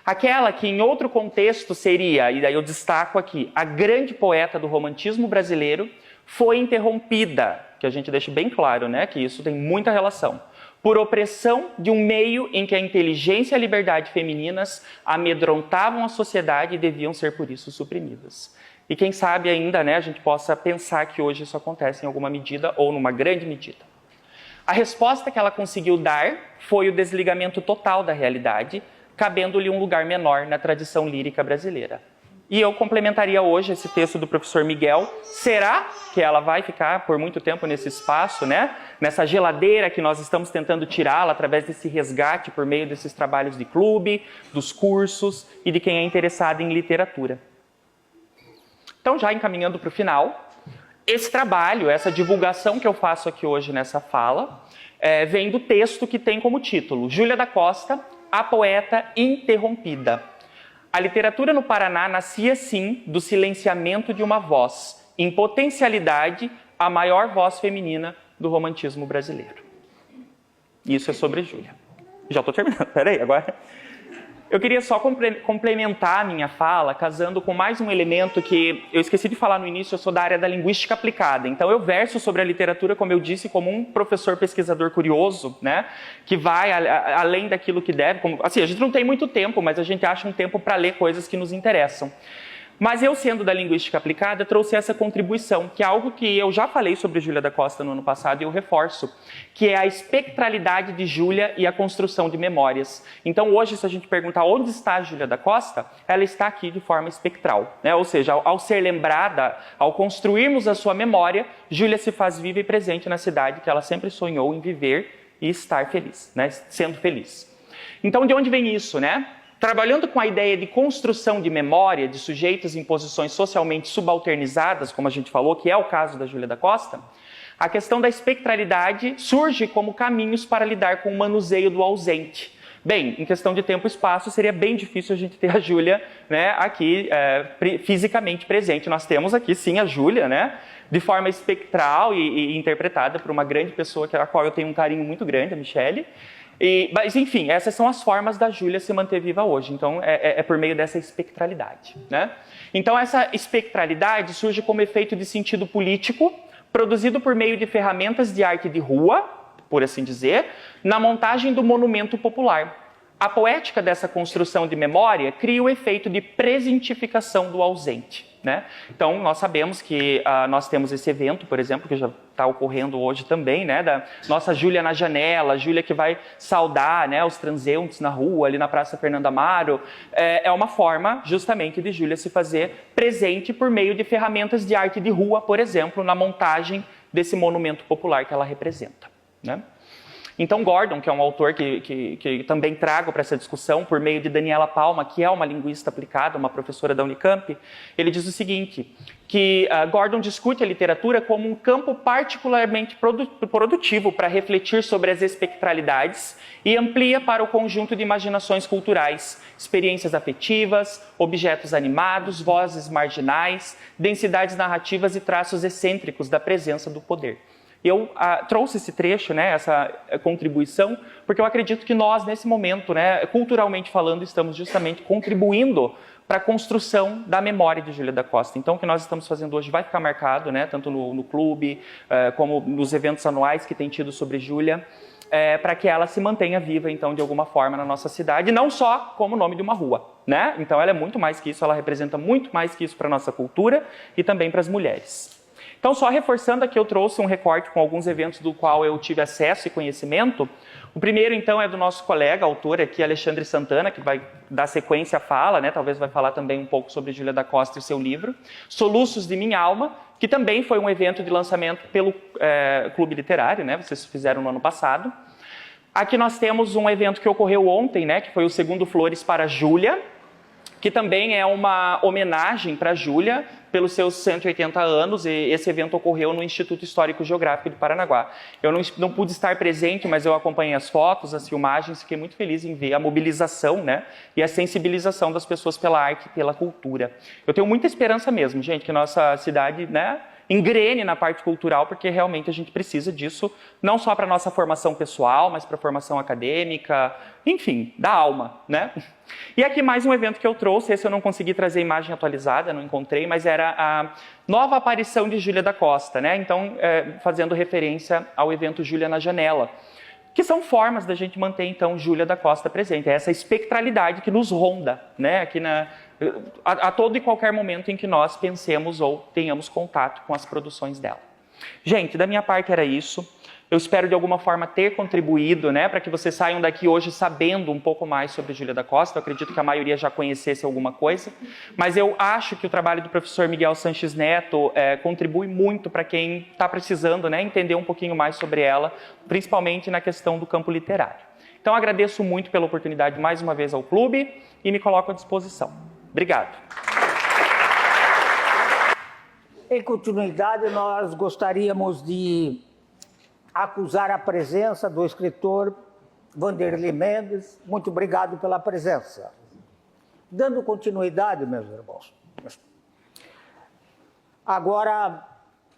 Aquela que em outro contexto seria, e daí eu destaco aqui, a grande poeta do romantismo brasileiro, foi interrompida, que a gente deixa bem claro, né, que isso tem muita relação, por opressão de um meio em que a inteligência e a liberdade femininas amedrontavam a sociedade e deviam ser por isso suprimidas. E quem sabe ainda, né, a gente possa pensar que hoje isso acontece em alguma medida ou numa grande medida. A resposta que ela conseguiu dar foi o desligamento total da realidade, cabendo-lhe um lugar menor na tradição lírica brasileira. E eu complementaria hoje esse texto do professor Miguel. Será que ela vai ficar por muito tempo nesse espaço, né? Nessa geladeira que nós estamos tentando tirá-la através desse resgate por meio desses trabalhos de clube, dos cursos e de quem é interessado em literatura. Então, já encaminhando para o final, esse trabalho, essa divulgação que eu faço aqui hoje nessa fala, vem do texto que tem como título Júlia da Costa, a poeta interrompida. A literatura no Paraná nascia, sim, do silenciamento de uma voz, em potencialidade, a maior voz feminina do romantismo brasileiro. Isso é sobre Júlia. Já estou terminando, peraí, agora... Eu queria só complementar a minha fala, casando com mais um elemento que eu esqueci de falar no início. Eu sou da área da linguística aplicada, então eu verso sobre a literatura, como eu disse, como um professor pesquisador curioso, né, que vai além daquilo que deve. Assim, a gente não tem muito tempo, mas a gente acha um tempo para ler coisas que nos interessam. Mas eu, sendo da linguística aplicada, trouxe essa contribuição, que é algo que eu já falei sobre Júlia da Costa no ano passado e eu reforço, que é a espectralidade de Júlia e a construção de memórias. Então, hoje, se a gente perguntar onde está a Júlia da Costa, ela está aqui de forma espectral, né? Ou seja, ao ser lembrada, ao construirmos a sua memória, Júlia se faz viva e presente na cidade que ela sempre sonhou em viver e estar feliz, né? Sendo feliz. Então, de onde vem isso, né? Trabalhando com a ideia de construção de memória de sujeitos em posições socialmente subalternizadas, como a gente falou, que é o caso da Júlia da Costa, a questão da espectralidade surge como caminhos para lidar com o manuseio do ausente. Bem, em questão de tempo e espaço, seria bem difícil a gente ter a Júlia, né, aqui fisicamente presente. Nós temos aqui, sim, a Júlia, né, de forma espectral e interpretada por uma grande pessoa, a qual eu tenho um carinho muito grande, a Michele. Mas, enfim, essas são as formas da Júlia se manter viva hoje. Então, é por meio dessa espectralidade, né? Então, essa espectralidade surge como efeito de sentido político, produzido por meio de ferramentas de arte de rua, por assim dizer, na montagem do monumento popular. A poética dessa construção de memória cria o efeito de presentificação do ausente, né? Então, nós sabemos que nós temos esse evento, por exemplo, que já está ocorrendo hoje também, né, da nossa Júlia na janela, a Júlia que vai saudar, né, os transeuntes na rua, ali na Praça Fernando Amaro. É uma forma, justamente, de Júlia se fazer presente por meio de ferramentas de arte de rua, por exemplo, na montagem desse monumento popular que ela representa, né? Então, Gordon, que é um autor que também trago para essa discussão, por meio de Daniela Palma, que é uma linguista aplicada, uma professora da Unicamp, ele diz o seguinte, que Gordon discute a literatura como um campo particularmente produtivo para refletir sobre as espectralidades e amplia para o conjunto de imaginações culturais, experiências afetivas, objetos animados, vozes marginais, densidades narrativas e traços excêntricos da presença do poder. Eu trouxe esse trecho, né, essa contribuição, porque eu acredito que nós, nesse momento, né, culturalmente falando, estamos justamente contribuindo para a construção da memória de Júlia da Costa. Então, o que nós estamos fazendo hoje vai ficar marcado, né, tanto no clube, como nos eventos anuais que tem tido sobre Júlia, para que ela se mantenha viva, então, de alguma forma na nossa cidade, não só como nome de uma rua, né? Então, ela é muito mais que isso, ela representa muito mais que isso para a nossa cultura e também para as mulheres. Então, só reforçando aqui, eu trouxe um recorte com alguns eventos do qual eu tive acesso e conhecimento. O primeiro, então, é do nosso colega, autor aqui, Alexandre Santana, que vai dar sequência à fala, né? Talvez vai falar também um pouco sobre Júlia da Costa e o seu livro, Soluços de Minha Alma, que também foi um evento de lançamento pelo Clube Literário, né? Vocês fizeram no ano passado. Aqui nós temos um evento que ocorreu ontem, né? Que foi o segundo Flores para Júlia, que também é uma homenagem para Júlia pelos seus 180 anos, e esse evento ocorreu no Instituto Histórico Geográfico de Paranaguá. Eu não pude estar presente, mas eu acompanhei as fotos, as filmagens, fiquei muito feliz em ver a mobilização, né, e a sensibilização das pessoas pela arte e pela cultura. Eu tenho muita esperança mesmo, gente, que nossa cidade, né, engrene na parte cultural, porque realmente a gente precisa disso, não só para a nossa formação pessoal, mas para a formação acadêmica, enfim, da alma, né? E aqui mais um evento que eu trouxe, esse eu não consegui trazer imagem atualizada, não encontrei, mas era a nova aparição de Júlia da Costa, né? Então, fazendo referência ao evento Júlia na Janela, que são formas da gente manter, então, Júlia da Costa presente, essa espectralidade que nos ronda, né? Aqui a todo e qualquer momento em que nós pensemos ou tenhamos contato com as produções dela. Gente, da minha parte era isso. Eu espero de alguma forma ter contribuído, né, para que vocês saiam daqui hoje sabendo um pouco mais sobre Júlia da Costa. Eu acredito que a maioria já conhecesse alguma coisa, mas eu acho que o trabalho do professor Miguel Sanches Neto contribui muito para quem está precisando, né, entender um pouquinho mais sobre ela, principalmente na questão do campo literário. Então, agradeço muito pela oportunidade mais uma vez ao clube e me coloco à disposição. Obrigado. Em continuidade, nós gostaríamos de acusar a presença do escritor Vanderlei Mendes. Muito obrigado pela presença. Dando continuidade, meus irmãos, agora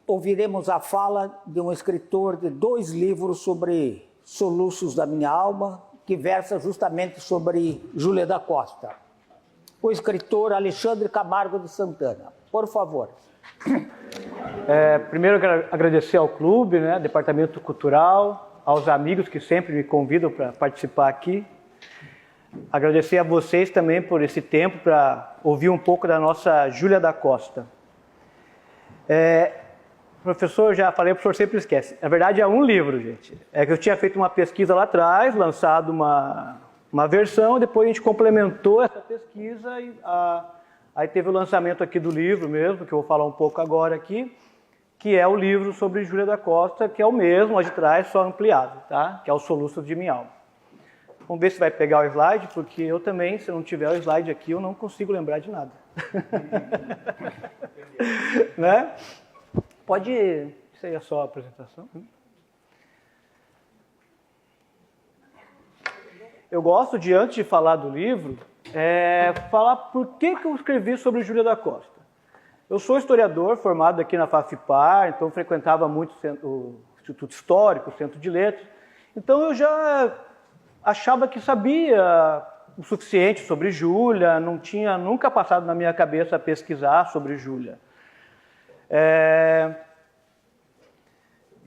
ouviremos a fala de um escritor de 2 livros sobre Soluços da Minha Alma, que versa justamente sobre Júlia da Costa. O escritor Alexandre Camargo de Santana. Por favor. Primeiro, eu quero agradecer ao clube, né, Departamento Cultural, aos amigos que sempre me convidam para participar aqui. Agradecer a vocês também por esse tempo para ouvir um pouco da nossa Júlia da Costa. Professor, já falei, o professor sempre esquece. Na verdade, é um livro, gente. É que eu tinha feito uma pesquisa lá atrás, lançado uma versão, depois a gente complementou essa pesquisa e aí teve o lançamento aqui do livro mesmo, que eu vou falar um pouco agora aqui, que é o livro sobre Júlia da Costa, que é o mesmo, lá de trás, só ampliado, tá? Que é o Soluços de Minha Alma. Vamos ver se vai pegar o slide, porque eu também, se não tiver o slide aqui, eu não consigo lembrar de nada. Né? Pode... Isso aí é só a apresentação. Eu gosto de, antes de falar do livro, falar por que eu escrevi sobre Júlia da Costa. Eu sou historiador, formado aqui na FAFIPAR, então frequentava muito o Instituto Histórico, o Centro de Letras. Então eu já achava que sabia o suficiente sobre Júlia, não tinha nunca passado na minha cabeça pesquisar sobre Júlia.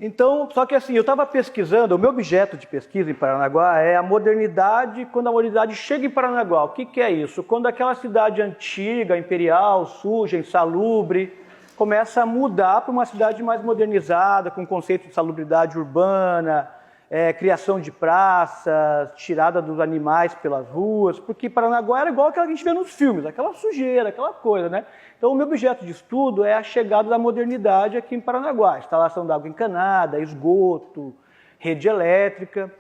Então, só que assim, eu estava pesquisando, o meu objeto de pesquisa em Paranaguá é a modernidade, quando a modernidade chega em Paranaguá. O que é isso? Quando aquela cidade antiga, imperial, suja, insalubre, começa a mudar para uma cidade mais modernizada, com conceito de salubridade urbana, criação de praças, tirada dos animais pelas ruas, porque Paranaguá era igual aquela que a gente vê nos filmes, aquela sujeira, aquela coisa, né? Então o meu objeto de estudo é a chegada da modernidade aqui em Paranaguá, instalação de água encanada, esgoto, rede elétrica.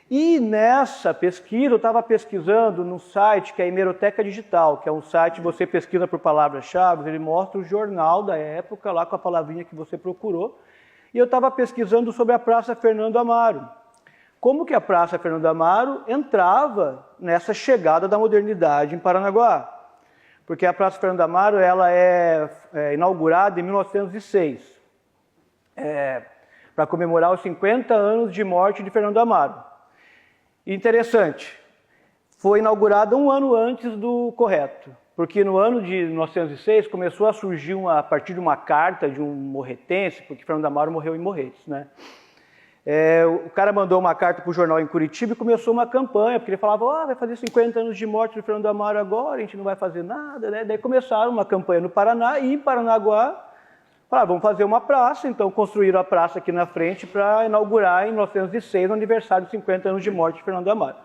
E nessa pesquisa, eu estava pesquisando num site que é a Hemeroteca Digital, que é um site que você pesquisa por palavras-chave, ele mostra o jornal da época, lá com a palavrinha que você procurou, e eu estava pesquisando sobre a Praça Fernando Amaro. Como que a Praça Fernando Amaro entrava nessa chegada da modernidade em Paranaguá? Porque a Praça Fernando Amaro ela é inaugurada em 1906, para comemorar os 50 anos de morte de Fernando Amaro. Interessante, foi inaugurada um ano antes do correto. Porque no ano de 1906 começou a surgir, a partir de uma carta de um morretense, porque Fernando Amaro morreu em Morretes, né? O cara mandou uma carta para o jornal em Curitiba e começou uma campanha, porque ele falava, vai fazer 50 anos de morte de Fernando Amaro agora, a gente não vai fazer nada, né? Daí começaram uma campanha no Paraná e em Paranaguá, falaram, vamos fazer uma praça, então construíram a praça aqui na frente para inaugurar em 1906 o aniversário de 50 anos de morte de Fernando Amaro.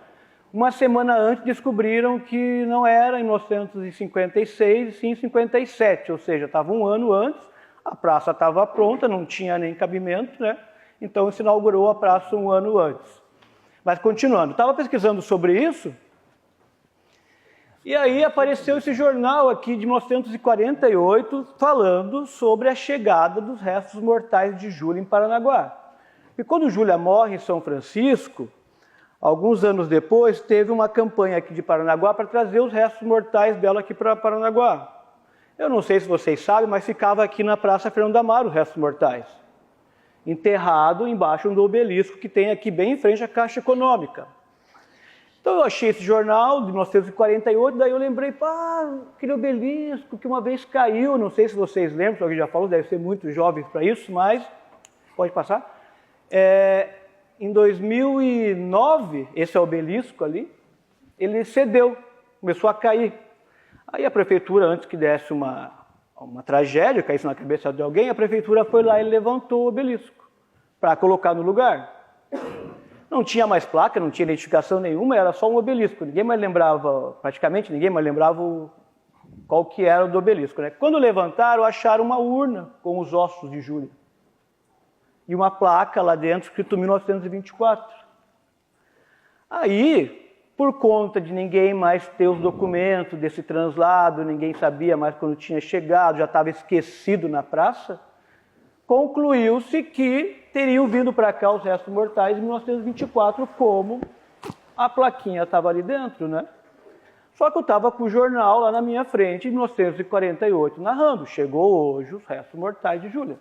Uma semana antes descobriram que não era em 1956, sim em 57, ou seja, estava um ano antes, a praça estava pronta, não tinha nem cabimento, né? Então se inaugurou a praça um ano antes. Mas continuando, estava pesquisando sobre isso, e aí apareceu esse jornal aqui de 1948 falando sobre a chegada dos restos mortais de Júlia em Paranaguá. E quando Júlia morre em São Francisco, alguns anos depois, teve uma campanha aqui de Paranaguá para trazer os restos mortais dela aqui para Paranaguá. Eu não sei se vocês sabem, mas ficava aqui na Praça Fernando Amaro os restos mortais, enterrado embaixo do obelisco que tem aqui bem em frente à Caixa Econômica. Então eu achei esse jornal de 1948, daí eu lembrei, aquele obelisco que uma vez caiu, não sei se vocês lembram, se alguém já falou, deve ser muito jovem para isso, mas pode passar. Em 2009, esse obelisco ali, ele cedeu, começou a cair. Aí a prefeitura, antes que desse uma tragédia, caísse na cabeça de alguém, a prefeitura foi lá e levantou o obelisco para colocar no lugar. Não tinha mais placa, não tinha identificação nenhuma, era só um obelisco. Ninguém mais lembrava, praticamente ninguém mais lembrava qual que era o do obelisco, né? Quando levantaram, acharam uma urna com os ossos de Júlia. E uma placa lá dentro, escrito 1924. Aí, por conta de ninguém mais ter os documentos desse translado, ninguém sabia mais quando tinha chegado, já estava esquecido na praça, concluiu-se que teriam vindo para cá os restos mortais em 1924, como a plaquinha estava ali dentro, né? Só que eu estava com o jornal lá na minha frente, em 1948, narrando. Chegou hoje os restos mortais de Júlia.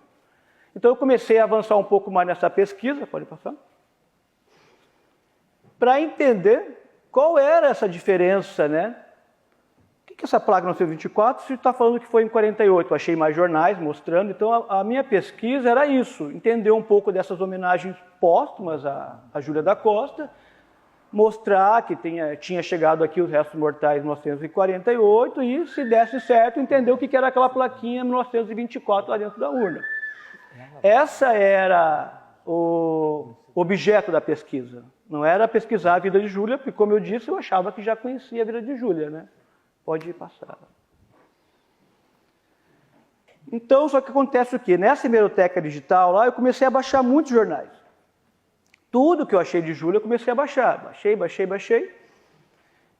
Então eu comecei a avançar um pouco mais nessa pesquisa, pode passar, para entender qual era essa diferença, né? O que é essa placa 1924 se está falando que foi em 48? Eu achei mais jornais mostrando, então a minha pesquisa era isso, entender um pouco dessas homenagens póstumas a Júlia da Costa, mostrar que tinha chegado aqui os restos mortais em 1948 e, se desse certo, entender o que era aquela plaquinha em 1924 lá dentro da urna. Essa era o objeto da pesquisa. Não era pesquisar a vida de Júlia, porque, como eu disse, eu achava que já conhecia a vida de Júlia, né? Pode passar. Então, só que acontece o quê? Nessa hemeroteca digital lá, eu comecei a baixar muitos jornais. Tudo que eu achei de Júlia, eu comecei a baixar. Baixei.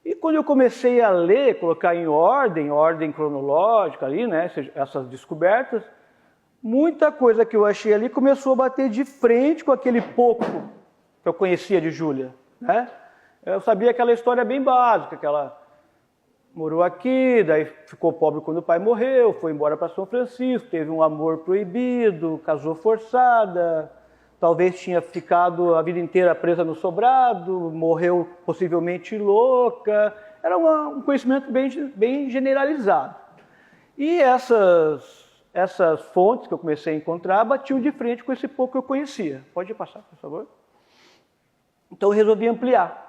E quando eu comecei a ler, colocar em ordem cronológica ali, né, essas descobertas, muita coisa que eu achei ali começou a bater de frente com aquele pouco que eu conhecia de Júlia, né? Eu sabia aquela história bem básica, que ela morou aqui, daí ficou pobre quando o pai morreu, foi embora para São Francisco, teve um amor proibido, casou forçada, talvez tinha ficado a vida inteira presa no sobrado, morreu possivelmente louca. Era um conhecimento bem generalizado. E essas fontes que eu comecei a encontrar batiam de frente com esse pouco que eu conhecia. Pode passar, por favor? Então eu resolvi ampliar.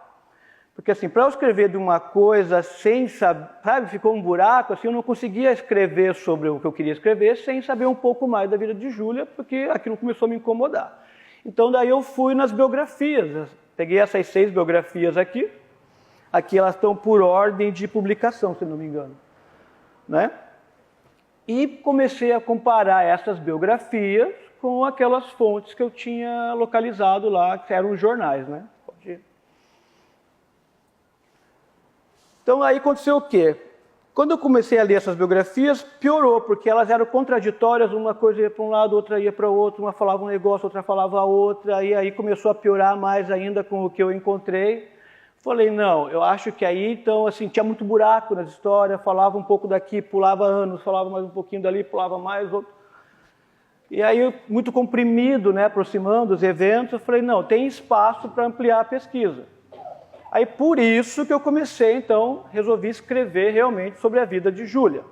Porque assim, para eu escrever de uma coisa sem sabe, ficou um buraco, assim, eu não conseguia escrever sobre o que eu queria escrever sem saber um pouco mais da vida de Júlia, porque aquilo começou a me incomodar. Então daí eu fui nas biografias, peguei essas 6 biografias aqui elas estão por ordem de publicação, se não me engano, né? E comecei a comparar essas biografias com aquelas fontes que eu tinha localizado lá, que eram os jornais, né? Pode ir. Então aí aconteceu o quê? Quando eu comecei a ler essas biografias, piorou, porque elas eram contraditórias, uma coisa ia para um lado, outra ia para o outro, uma falava um negócio, outra falava outra, e aí começou a piorar mais ainda com o que eu encontrei. Falei, não, eu acho que aí, então, assim, tinha muito buraco nas histórias, falava um pouco daqui, pulava anos, falava mais um pouquinho dali, pulava mais outro. E aí, muito comprimido, né, aproximando os eventos, eu falei, não, tem espaço para ampliar a pesquisa. Aí, por isso que eu comecei, então, resolvi escrever realmente sobre a vida de Júlia.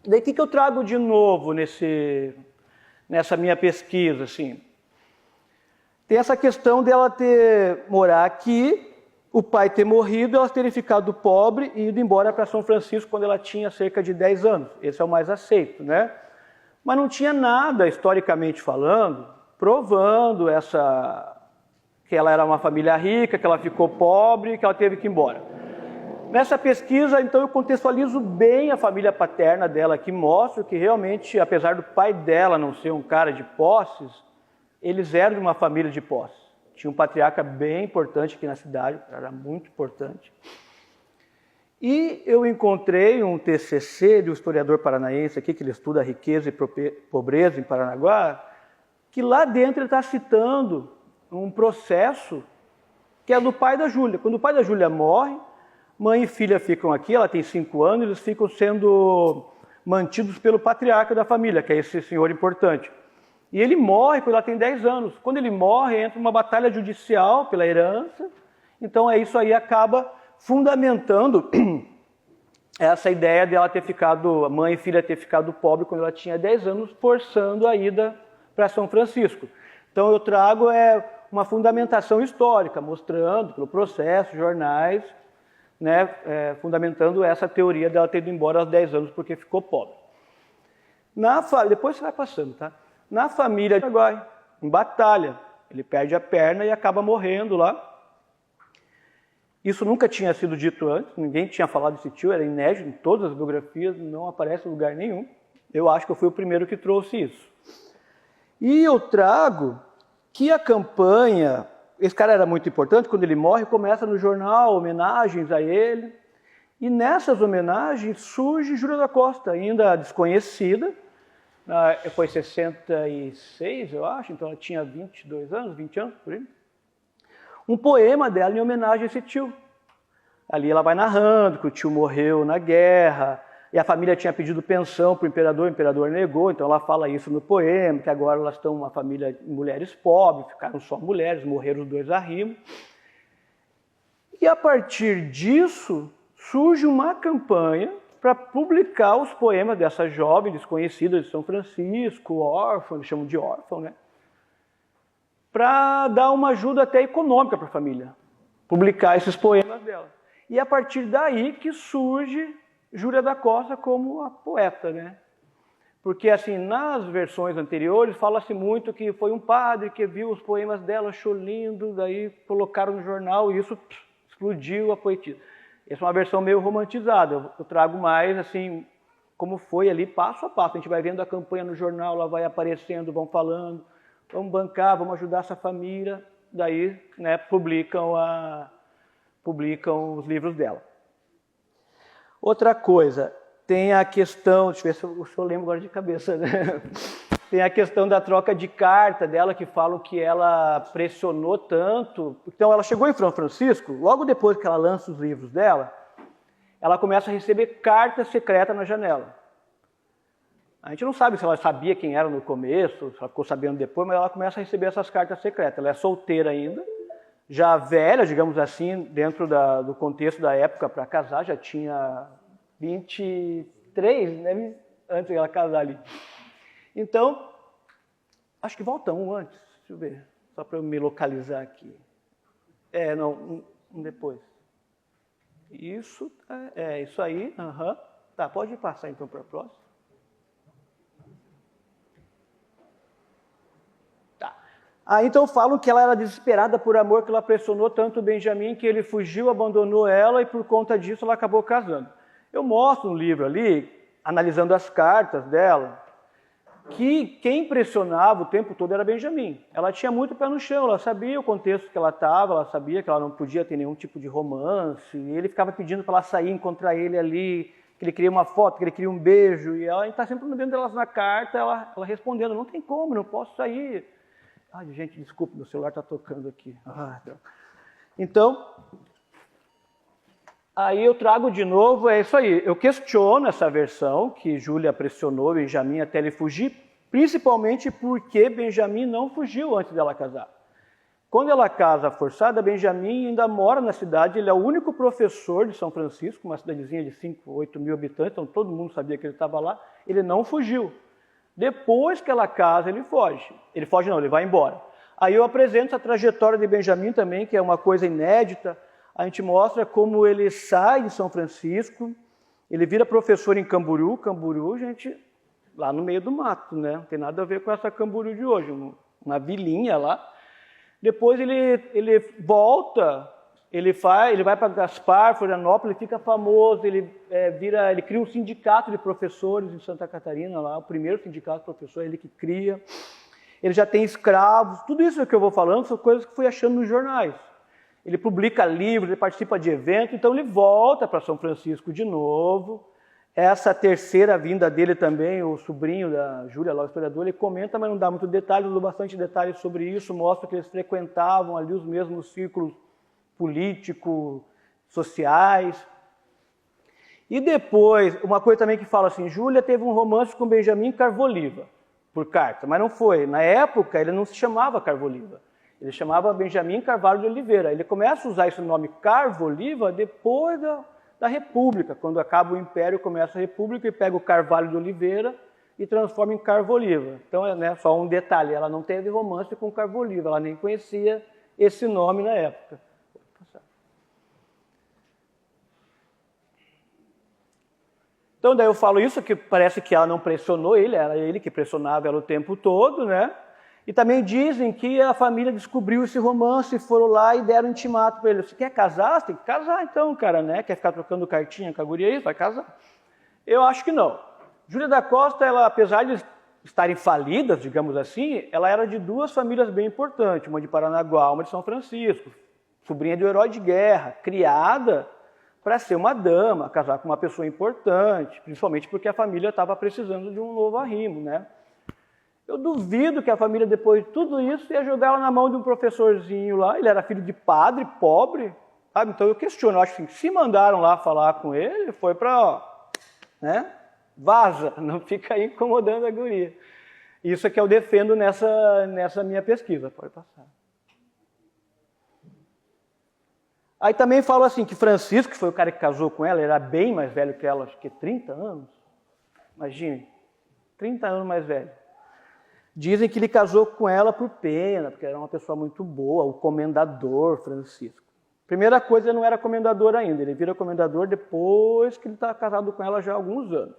Daí, o que eu trago de novo nessa minha pesquisa, assim? Tem essa questão dela morar aqui, o pai ter morrido, ela ter ficado pobre e ido embora para São Francisco quando ela tinha cerca de 10 anos. Esse é o mais aceito, né? Mas não tinha nada, historicamente falando, provando que ela era uma família rica, que ela ficou pobre, que ela teve que ir embora. Nessa pesquisa, então, eu contextualizo bem a família paterna dela, que mostra que realmente, apesar do pai dela não ser um cara de posses, eles eram de uma família de posses. Tinha um patriarca bem importante aqui na cidade, era muito importante. E eu encontrei um TCC de um historiador paranaense aqui, que ele estuda a riqueza e pobreza em Paranaguá, que lá dentro ele está citando um processo que é do pai da Júlia. Quando o pai da Júlia morre, mãe e filha ficam aqui, ela tem 5 anos, eles ficam sendo mantidos pelo patriarca da família, que é esse senhor importante. E ele morre quando ela tem 10 anos. Quando ele morre, entra uma batalha judicial pela herança. Então, isso aí acaba fundamentando essa ideia de ela ter ficado, a mãe e filha ter ficado pobre quando ela tinha 10 anos, forçando a ida para São Francisco. Então, eu trago uma fundamentação histórica, mostrando pelo processo, jornais, né, fundamentando essa teoria dela ter ido embora aos 10 anos porque ficou pobre. Depois você vai passando, tá? Na família de Paraguai, em batalha, ele perde a perna e acaba morrendo lá. Isso nunca tinha sido dito antes, ninguém tinha falado desse tio, era inédito em todas as biografias, não aparece em lugar nenhum. Eu acho que eu fui o primeiro que trouxe isso. E eu trago que a campanha, esse cara era muito importante, quando ele morre, começa no jornal, homenagens a ele. E nessas homenagens surge Júlia da Costa, ainda desconhecida. Foi 66, eu acho, então ela tinha 22 anos, 20 anos, por aí. Um poema dela em homenagem a esse tio. Ali ela vai narrando que o tio morreu na guerra, e a família tinha pedido pensão para o imperador negou, então ela fala isso no poema, que agora elas estão uma família de mulheres pobres, ficaram só mulheres, morreram os 2 arrimos. E a partir disso, surge uma campanha para publicar os poemas dessa jovem desconhecida de São Francisco, órfã, eles chamam de órfã, né? Para dar uma ajuda até econômica para a família, publicar esses poemas dela. E a partir daí que surge Júlia da Costa como a poeta, né? Porque, assim, nas versões anteriores, fala-se muito que foi um padre que viu os poemas dela, achou lindo, daí colocaram no jornal e isso explodiu a poetisa. Essa é uma versão meio romantizada, eu trago mais, assim, como foi ali, passo a passo. A gente vai vendo a campanha no jornal, ela vai aparecendo, vão falando, vamos bancar, vamos ajudar essa família, daí, né, publicam os livros dela. Outra coisa, tem a questão, deixa eu ver se eu lembro agora de cabeça, né? Tem a questão da troca de carta dela, que falam que ela pressionou tanto. Então, ela chegou em São Francisco, logo depois que ela lança os livros dela, ela começa a receber cartas secretas na janela. A gente não sabe se ela sabia quem era no começo, se ela ficou sabendo depois, mas ela começa a receber essas cartas secretas. Ela é solteira ainda, já velha, digamos assim, dentro do contexto da época para casar, já tinha 23, né, antes de ela casar ali. Então, acho que volta um antes, deixa eu ver, só para eu me localizar aqui. Não, um depois. Isso, isso aí, Tá, pode passar então para a próxima. Então falam que ela era desesperada por amor, que ela pressionou tanto o Benjamin que ele fugiu, abandonou ela e por conta disso ela acabou casando. Eu mostro no livro ali, analisando as cartas dela, que quem pressionava o tempo todo era Benjamin. Ela tinha muito pé no chão, ela sabia o contexto que ela estava, ela sabia que ela não podia ter nenhum tipo de romance, e ele ficava pedindo para ela sair, encontrar ele ali, que ele queria uma foto, que ele queria um beijo, e ela está sempre vendo elas na carta, ela respondendo, não tem como, não posso sair. Ai, gente, desculpa, meu celular está tocando aqui. Então, aí eu trago de novo, é isso aí. Eu questiono essa versão, que Júlia pressionou Benjamin até ele fugir, principalmente porque Benjamin não fugiu antes dela casar. Quando ela casa forçada, Benjamin ainda mora na cidade, ele é o único professor de São Francisco, uma cidadezinha de 5, 8 mil habitantes, então todo mundo sabia que ele estava lá, ele não fugiu. Depois que ela casa, ele foge. Ele foge não, ele vai embora. Aí eu apresento a trajetória de Benjamin também, que é uma coisa inédita. A gente mostra como ele sai de São Francisco, ele vira professor em Camboriú. Camboriú, gente, lá no meio do mato, né? Não tem nada a ver com essa Camboriú de hoje, uma vilinha lá. Depois ele volta, ele vai para Gaspar, Florianópolis, fica famoso, ele cria um sindicato de professores em Santa Catarina, lá, o primeiro sindicato de professores, ele que cria. Ele já tem escravos, tudo isso que eu vou falando são coisas que fui achando nos jornais. Ele publica livros, ele participa de eventos, então ele volta para São Francisco de novo. Essa terceira vinda dele também, o sobrinho da Júlia, lá o historiador, ele comenta, mas não dá muito detalhe, eu dou bastante detalhes sobre isso, mostra que eles frequentavam ali os mesmos círculos políticos, sociais. E depois, uma coisa também que fala assim, Júlia teve um romance com Benjamin Carvoliva, por carta, mas não foi. Na época, ele não se chamava Carvoliva, ele chamava Benjamin Carvalho de Oliveira. Ele começa a usar esse nome Carvoliva depois da República. Quando acaba o Império, começa a República e pega o Carvalho de Oliveira e transforma em Carvoliva. Então, só um detalhe, ela não teve romance com Carvoliva, ela nem conhecia esse nome na época. Então, daí eu falo isso, que parece que ela não pressionou ele, era ele que pressionava ela o tempo todo, né? E também dizem que a família descobriu esse romance, foram lá e deram intimato para ele. Você quer casar? Você tem que casar então, cara, né? Quer ficar trocando cartinha com a guria aí? Vai casar. Eu acho que não. Júlia da Costa, ela, apesar de estarem falidas, digamos assim, ela era de duas famílias bem importantes, uma de Paranaguá, uma de São Francisco, sobrinha do herói de guerra, criada para ser uma dama, casar com uma pessoa importante, principalmente porque a família estava precisando de um novo arrimo, né? Eu duvido que a família, depois de tudo isso, ia jogar ela na mão de um professorzinho lá. Ele era filho de padre, pobre, Sabe? Então eu questiono, eu acho assim, se mandaram lá falar com ele, foi para, né? Vaza, não fica aí incomodando a guria. Isso é que eu defendo nessa minha pesquisa. Pode passar. Aí também falo assim, que Francisco, que foi o cara que casou com ela, era bem mais velho que ela, acho que 30 anos. Imagine, 30 anos mais velho. Dizem que ele casou com ela por pena, porque era uma pessoa muito boa, o comendador Francisco. Primeira coisa, ele não era comendador ainda, ele vira comendador depois que ele está casado com ela já há alguns anos.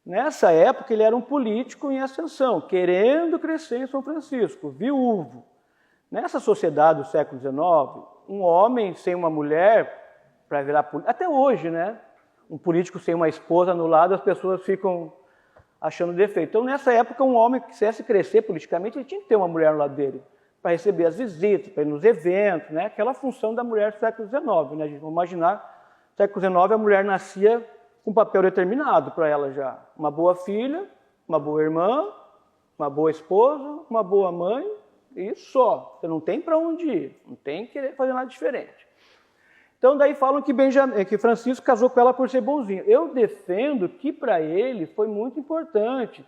Nessa época, ele era um político em ascensão, querendo crescer em São Francisco, viúvo. Nessa sociedade do século XIX, um homem sem uma mulher, para virar político, até hoje, né? Um político sem uma esposa no lado, as pessoas ficam achando defeito. Então, nessa época, um homem que quisesse crescer politicamente, ele tinha que ter uma mulher no lado dele, para receber as visitas, para ir nos eventos, né? Aquela função da mulher do século XIX, né? A gente vai imaginar, no século XIX, a mulher nascia com um papel determinado para ela já. Uma boa filha, uma boa irmã, uma boa esposa, uma boa mãe, e só. Você não tem para onde ir, não tem que querer fazer nada diferente. Então, daí falam que Francisco casou com ela por ser bonzinho. Eu defendo que, para ele, foi muito importante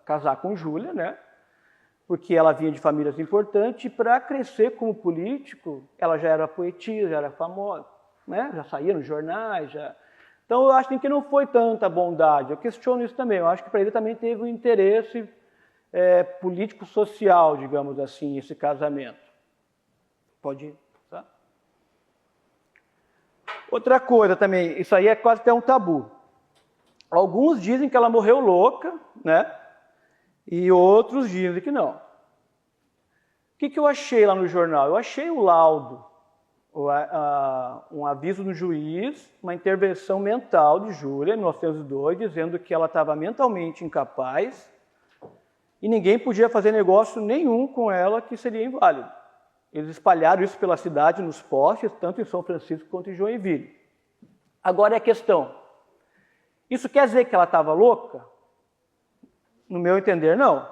casar com Júlia, né? Porque ela vinha de famílias importantes, e para crescer como político, ela já era poetisa, já era famosa, né? Já saía nos jornais, já... Então, eu acho que não foi tanta bondade. Eu questiono isso também. Eu acho que para ele também teve um interesse político-social, digamos assim, esse casamento. Pode ir, tá? Outra coisa também, isso aí é quase até um tabu. Alguns dizem que ela morreu louca, né? E outros dizem que não. O que eu achei lá no jornal? Eu achei o laudo, um aviso do juiz, uma intervenção mental de Júlia, em 1902, dizendo que ela estava mentalmente incapaz e ninguém podia fazer negócio nenhum com ela que seria inválido. Eles espalharam isso pela cidade, nos postes, tanto em São Francisco quanto em Joinville. Agora é a questão. Isso quer dizer que ela estava louca? No meu entender, não.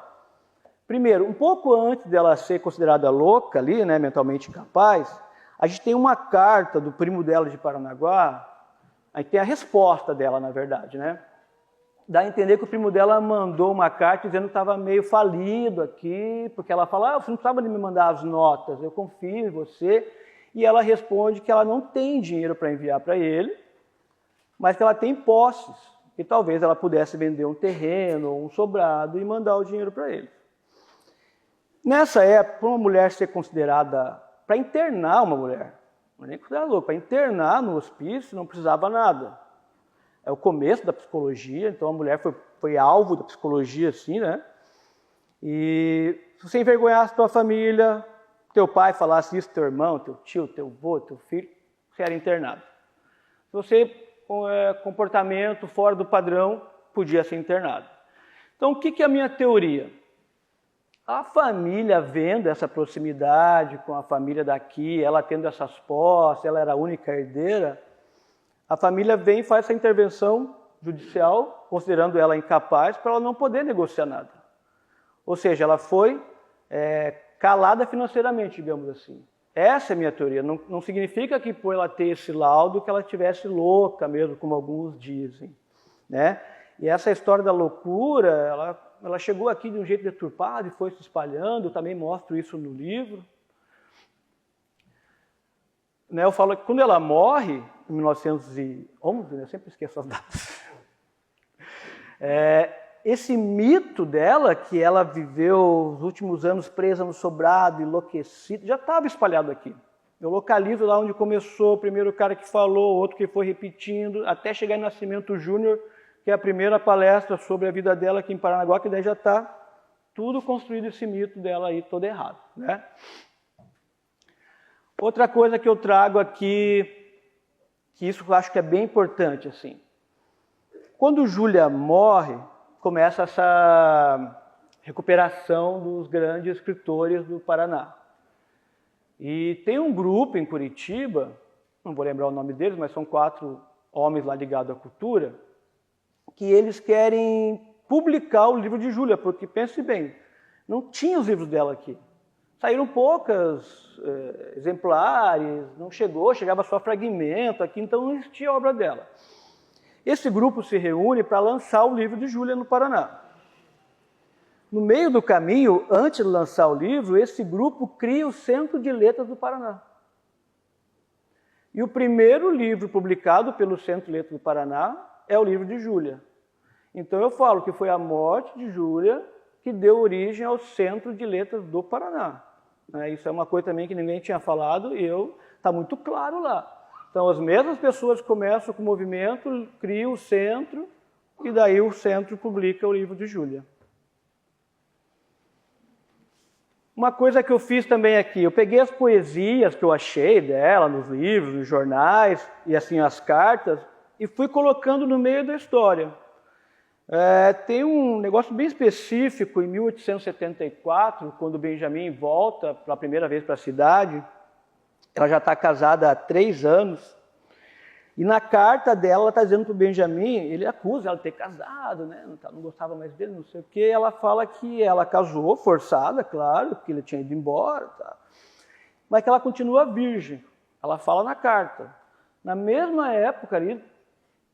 Primeiro, um pouco antes dela ser considerada louca ali, né, mentalmente incapaz, a gente tem uma carta do primo dela de Paranaguá, aí tem a resposta dela, na verdade, né? Dá a entender que o primo dela mandou uma carta dizendo que estava meio falido aqui, porque ela fala, você não precisava de me mandar as notas, eu confio em você. E ela responde que ela não tem dinheiro para enviar para ele, mas que ela tem posses, e talvez ela pudesse vender um terreno ou um sobrado e mandar o dinheiro para ele. Nessa época, para uma mulher ser considerada, para internar uma mulher, não é nem considerada louca, para internar no hospício não precisava nada. É o começo da psicologia, então a mulher foi alvo da psicologia, assim, né? E se você envergonhasse tua família, teu pai falasse isso, teu irmão, teu tio, teu avô, teu filho, você era internado. Se você, com comportamento fora do padrão, podia ser internado. Então, o que é a minha teoria? A família vendo essa proximidade com a família daqui, ela tendo essas posses, ela era a única herdeira, a família vem e faz essa intervenção judicial, considerando ela incapaz, para ela não poder negociar nada. Ou seja, ela foi calada financeiramente, digamos assim. Essa é a minha teoria. Não significa que por ela ter esse laudo, que ela estivesse louca mesmo, como alguns dizem, né? E essa história da loucura, ela chegou aqui de um jeito deturpado e foi se espalhando, eu também mostro isso no livro. Né, eu falo que quando ela morre, em 1911, né, eu sempre esqueço as datas, esse mito dela, que ela viveu os últimos anos presa no sobrado, enlouquecida, já estava espalhado aqui. Eu localizo lá onde começou, o primeiro cara que falou, outro que foi repetindo, até chegar em Nascimento Júnior, que é a primeira palestra sobre a vida dela aqui em Paranaguá, que daí já está tudo construído esse mito dela aí todo errado, né? Outra coisa que eu trago aqui, que isso eu acho que é bem importante, assim. Quando Júlia morre, começa essa recuperação dos grandes escritores do Paraná. E tem um grupo em Curitiba, não vou lembrar o nome deles, mas são 4 homens lá ligados à cultura, que eles querem publicar o livro de Júlia, porque, pense bem, não tinha os livros dela aqui. saíram poucas exemplares, não chegava só fragmento aqui, então não existia obra dela. Esse grupo se reúne para lançar o livro de Júlia no Paraná. No meio do caminho, antes de lançar o livro, esse grupo cria o Centro de Letras do Paraná. E o primeiro livro publicado pelo Centro de Letras do Paraná é o livro de Júlia. Então eu falo que foi a morte de Júlia que deu origem ao Centro de Letras do Paraná. Isso é uma coisa também que ninguém tinha falado e está muito claro lá. Então as mesmas pessoas começam com o movimento, criam o centro e daí o centro publica o livro de Júlia. Uma coisa que eu fiz também aqui, eu peguei as poesias que eu achei dela nos livros, nos jornais e assim as cartas e fui colocando no meio da história. Tem um negócio bem específico, em 1874, quando Benjamin volta pela primeira vez para a cidade, ela já está casada há 3 anos, e na carta dela, ela está dizendo para o Benjamin, ele acusa ela de ter casado, né? Não gostava mais dele, não sei o quê, ela fala que ela casou, forçada, claro, porque ele tinha ido embora, tá? Mas que ela continua virgem, ela fala na carta. Na mesma época ali,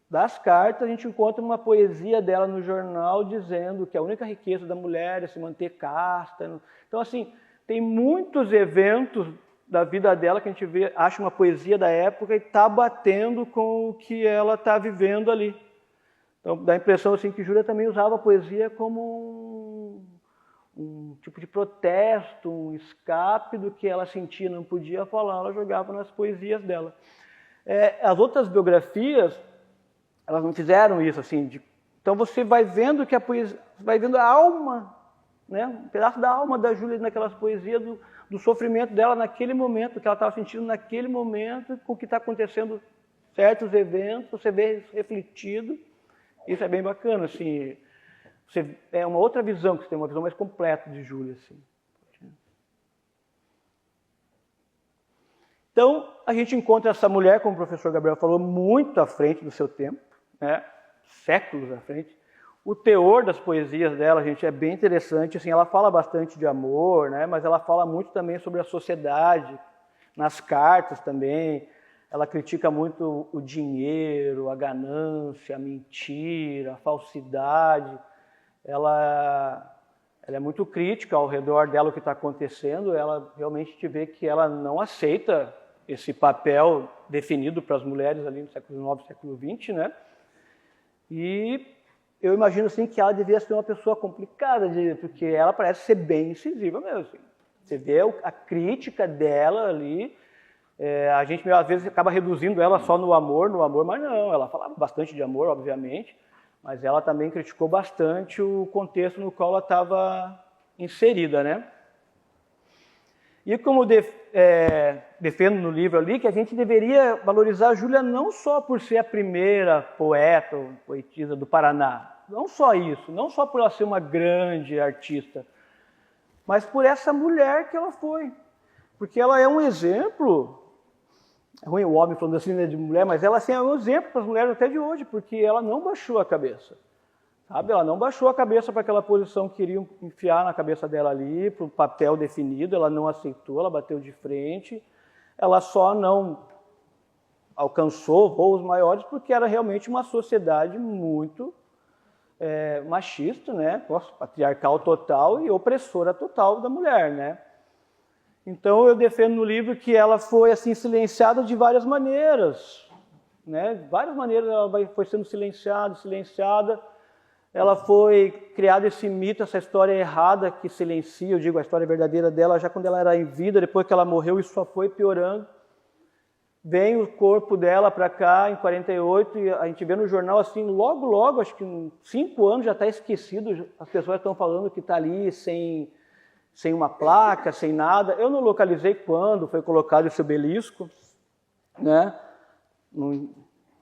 das cartas, a gente encontra uma poesia dela no jornal dizendo que a única riqueza da mulher é se manter casta. Então, assim, tem muitos eventos da vida dela que a gente vê, acha uma poesia da época e está batendo com o que ela está vivendo ali. Então, dá a impressão assim, que Júlia também usava a poesia como um tipo de protesto, um escape do que ela sentia, não podia falar, ela jogava nas poesias dela. As outras biografias, elas não fizeram isso, assim. Então você vai vendo que a poesia, vai vendo a alma, né? Um pedaço da alma da Júlia naquelas poesias, do sofrimento dela naquele momento, que ela estava sentindo naquele momento, com o que está acontecendo, certos eventos, você vê isso refletido. Isso é bem bacana, assim. É uma outra visão, que você tem uma visão mais completa de Júlia, assim. Então, a gente encontra essa mulher, como o professor Gabriel falou, muito à frente do seu tempo, né? Séculos à frente. O teor das poesias dela, gente, é bem interessante. Assim, ela fala bastante de amor, né? Mas ela fala muito também sobre a sociedade, nas cartas também. Ela critica muito o dinheiro, a ganância, a mentira, a falsidade. Ela é muito crítica ao redor dela, o que está acontecendo. Ela realmente te vê que ela não aceita esse papel definido para as mulheres ali no século XIX, século XX, né? E eu imagino assim que ela devia ser uma pessoa complicada, porque ela parece ser bem incisiva mesmo. Assim. Você vê a crítica dela ali, a gente às vezes acaba reduzindo ela só no amor, mas não, ela falava bastante de amor, obviamente, mas ela também criticou bastante o contexto no qual ela estava inserida, né? E como defendo no livro ali, que a gente deveria valorizar a Júlia não só por ser a primeira poeta ou poetisa do Paraná, não só isso, não só por ela ser uma grande artista, mas por essa mulher que ela foi. Porque ela é um exemplo, é ruim o homem falando assim, né, de mulher, mas ela assim, é um exemplo para as mulheres até de hoje, porque ela não baixou a cabeça. Sabe? Ela não baixou a cabeça para aquela posição que queriam enfiar na cabeça dela ali, para o papel definido, ela não aceitou, ela bateu de frente, ela só não alcançou voos maiores porque era realmente uma sociedade muito machista, né? Patriarcal total e opressora total da mulher, né? Então eu defendo no livro que ela foi assim silenciada de várias maneiras, né? De várias maneiras ela foi sendo silenciada. Ela foi criado esse mito, essa história errada que silencia, eu digo a história verdadeira dela, já quando ela era em vida, depois que ela morreu, isso só foi piorando. Vem o corpo dela para cá em 48 e a gente vê no jornal assim, logo, acho que em 5 anos já está esquecido, as pessoas estão falando que está ali sem uma placa, sem nada. Eu não localizei quando foi colocado esse obelisco, né?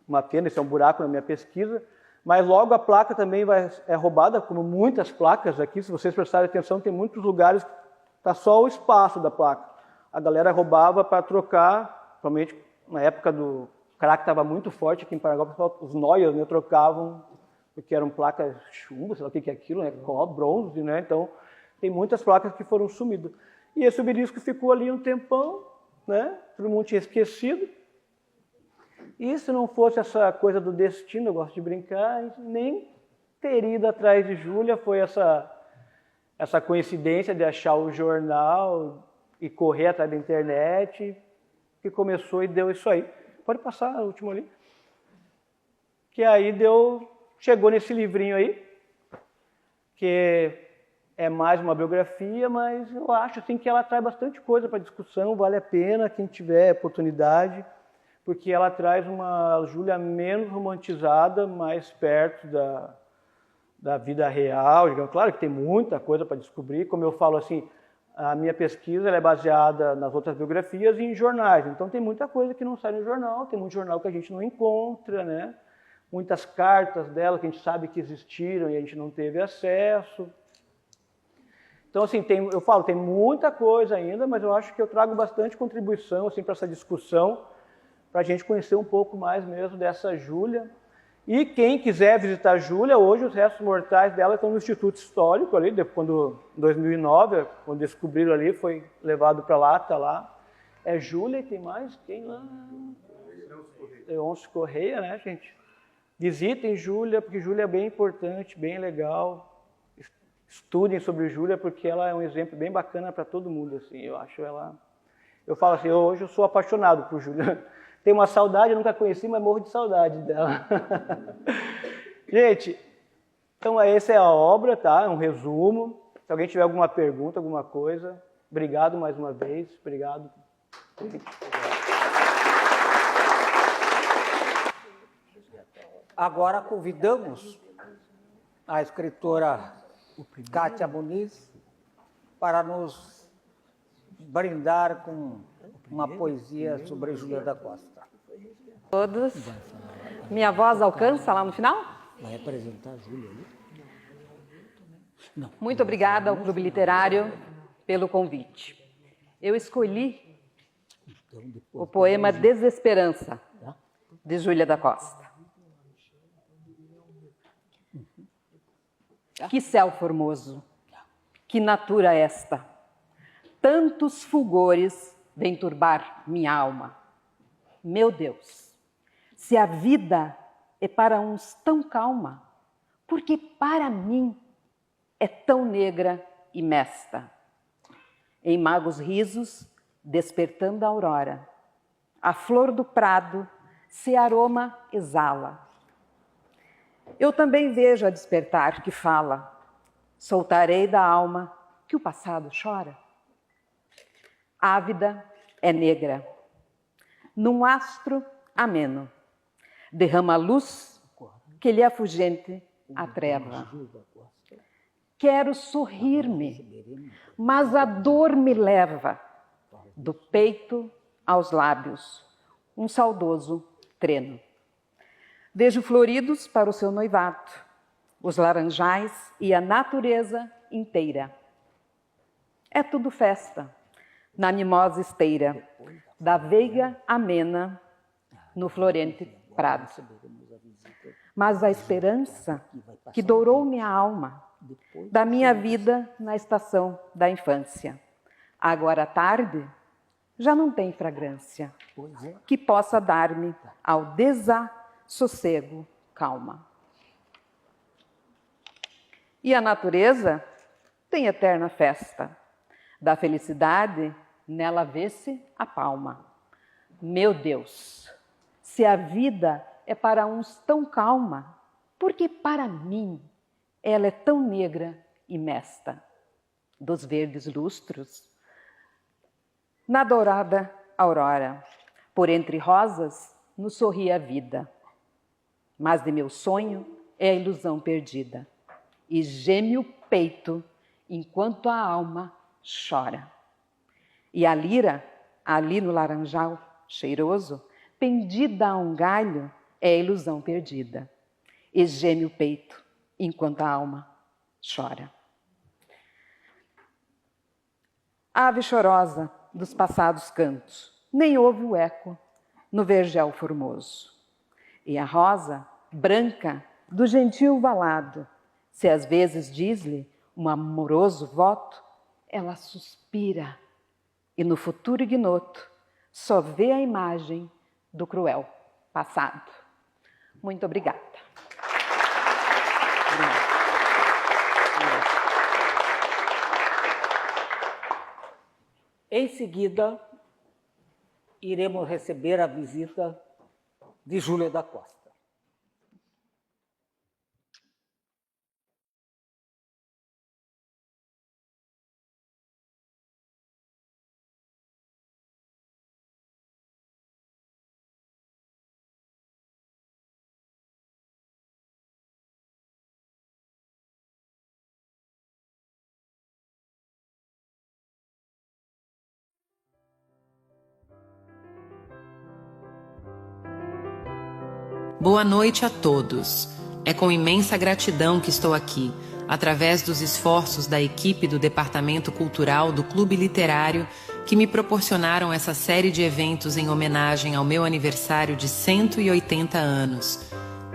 Uma pena, esse é um buraco na minha pesquisa. Mas logo a placa também é roubada, como muitas placas aqui, se vocês prestarem atenção, tem muitos lugares que está só o espaço da placa. A galera roubava para trocar, principalmente na época do crack estava muito forte aqui em Paraná, os noias, né, trocavam, porque eram placas chumbo, sei lá o que é aquilo, né, cobre, bronze, né, então tem muitas placas que foram sumidas. E esse obelisco ficou ali um tempão, né? Todo mundo tinha esquecido. E se não fosse essa coisa do destino, eu gosto de brincar, nem teria ido atrás de Júlia, foi essa coincidência de achar o jornal e correr atrás da internet, que começou e deu isso aí. Pode passar o último ali. Que aí chegou nesse livrinho aí, que é mais uma biografia, mas eu acho assim, que ela traz bastante coisa para discussão, vale a pena quem tiver oportunidade, porque ela traz uma Júlia menos romantizada, mais perto da vida real. Digamos. Claro que tem muita coisa para descobrir, como eu falo assim, a minha pesquisa ela é baseada nas outras biografias e em jornais, então tem muita coisa que não sai no jornal, tem muito jornal que a gente não encontra, né? Muitas cartas dela que a gente sabe que existiram e a gente não teve acesso. Então, assim, eu falo, tem muita coisa ainda, mas eu acho que eu trago bastante contribuição assim, para essa discussão, para a gente conhecer um pouco mais mesmo dessa Júlia. E quem quiser visitar a Júlia, hoje os restos mortais dela estão no Instituto Histórico, ali, quando, em 2009, quando descobriram ali, foi levado para lá, está lá. É Júlia e tem mais? Quem lá? Leôncio Correia, né, gente? Visitem Júlia, porque Júlia é bem importante, bem legal. Estudem sobre Júlia, porque ela é um exemplo bem bacana para todo mundo, assim. Eu acho ela... Eu falo assim, hoje eu sou apaixonado por Júlia. Tenho uma saudade, eu nunca conheci, mas morro de saudade dela. Gente, então essa é a obra, tá? É um resumo. Se alguém tiver alguma pergunta, alguma coisa, obrigado mais uma vez. Obrigado. Agora convidamos a escritora Kátia Muniz para nos brindar com uma poesia sobre Júlia da Costa. Todos. Minha voz alcança lá no final? Vai apresentar a Júlia ali? Muito obrigada ao Clube Literário pelo convite. Eu escolhi o poema Desesperança, de Júlia da Costa. Que céu formoso, que natura esta, tantos fulgores vêm turbar minha alma. Meu Deus, se a vida é para uns tão calma, porque para mim é tão negra e mesta. Em magos risos, despertando a aurora, a flor do prado se aroma exala. Eu também vejo a despertar que fala, soltarei da alma que o passado chora. Ávida é negra, num astro ameno, derrama luz que lhe afugente a treva. Quero sorrir-me, mas a dor me leva, do peito aos lábios, um saudoso treno. Vejo floridos para o seu noivado, os laranjais e a natureza inteira. É tudo festa, na mimosa esteira, da veiga amena, no florente prado. Mas a esperança que dourou minha alma, da minha vida na estação da infância, agora à tarde, já não tem fragrância que possa dar-me ao desassossego calma. E a natureza tem eterna festa, da felicidade nela vê-se a palma. Meu Deus, se a vida é para uns tão calma, porque para mim ela é tão negra e mesta. Dos verdes lustros, na dourada aurora, por entre rosas, nos sorri a vida. Mas de meu sonho é a ilusão perdida, e geme o peito enquanto a alma chora. E a lira, ali no laranjal cheiroso, pendida a um galho, é a ilusão perdida, e geme o peito enquanto a alma chora. Ave chorosa dos passados cantos, nem ouve o eco no vergel formoso. E a rosa branca do gentil valado, se às vezes diz-lhe um amoroso voto, ela suspira e no futuro ignoto só vê a imagem do cruel passado. Muito obrigada. Em seguida, iremos receber a visita de Júlia da Costa. Boa noite a todos. É com imensa gratidão que estou aqui, através dos esforços da equipe do Departamento Cultural do Clube Literário, que me proporcionaram essa série de eventos em homenagem ao meu aniversário de 180 anos.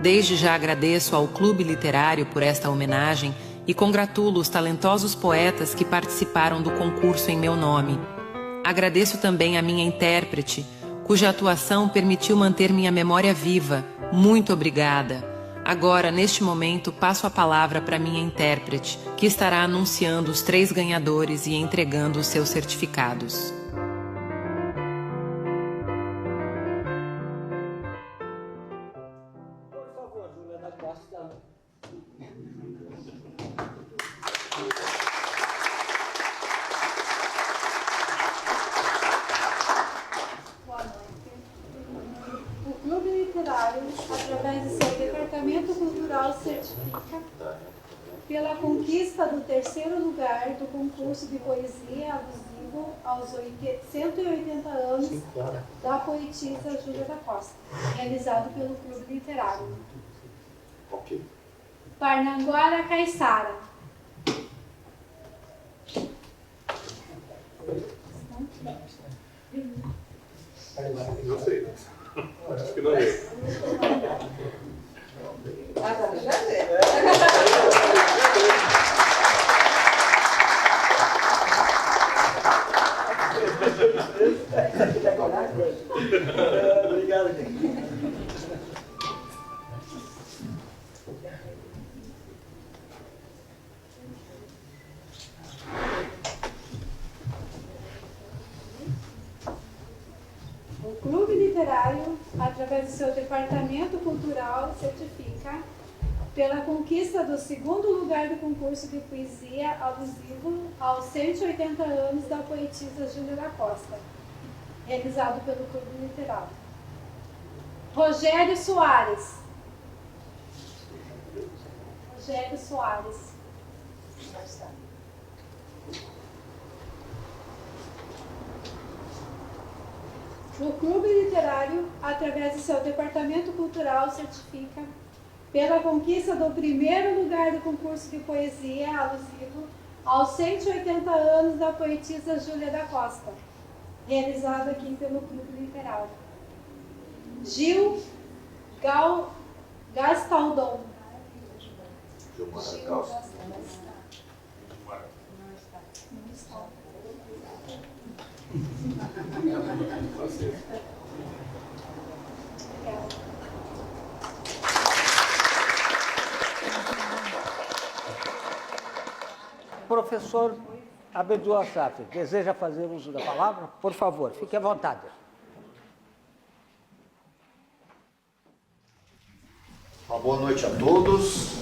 Desde já agradeço ao Clube Literário por esta homenagem e congratulo os talentosos poetas que participaram do concurso em meu nome. Agradeço também a minha intérprete, cuja atuação permitiu manter minha memória viva. Muito obrigada. Agora, neste momento, passo a palavra para minha intérprete, que estará anunciando os 3 ganhadores e entregando os seus certificados. Por favor, Júlia da Costa. O Clube Literário, através de seu Departamento Cultural, certifica pela conquista do 3º lugar do concurso de poesia alusivo aos 180 anos da poetisa Júlia da Costa, realizado pelo Clube Literário. Parnanguara Caiçara. Não sei. Acho que não é. Obrigado, O Clube Literário, através do seu Departamento Cultural, certifica pela conquista do 2º lugar do concurso de poesia alusivo aos 180 anos da poetisa Júlia da Costa, realizado pelo Clube Literário. Rogério Soares. Rogério Soares. O Clube Literário, através de seu Departamento Cultural, certifica pela conquista do 1º lugar do concurso de poesia alusivo aos 180 anos da poetisa Júlia da Costa, realizado aqui pelo Clube Literário. Gil Gastaldon. Gil Gastaldon. Professor Abedul Assaf, deseja fazer uso da palavra? Por favor, fique à vontade. Uma boa noite a todos.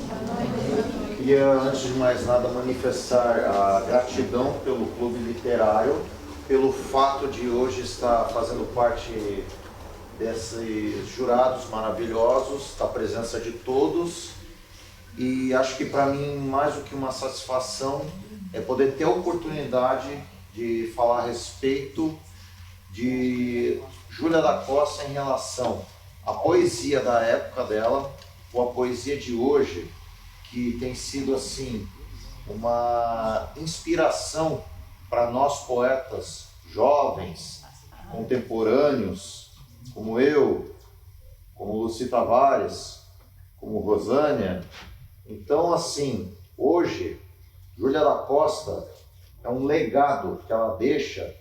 Queria, antes de mais nada, manifestar a gratidão pelo Clube Literário, pelo fato de hoje estar fazendo parte desses jurados maravilhosos, da presença de todos. E acho que para mim, mais do que uma satisfação, é poder ter a oportunidade de falar a respeito de Júlia da Costa em relação à poesia da época dela, ou a poesia de hoje, que tem sido assim uma inspiração para nós poetas jovens, contemporâneos, como eu, como Luci Tavares, como Rosânia. Então, assim, hoje, Júlia da Costa é um legado que ela deixa,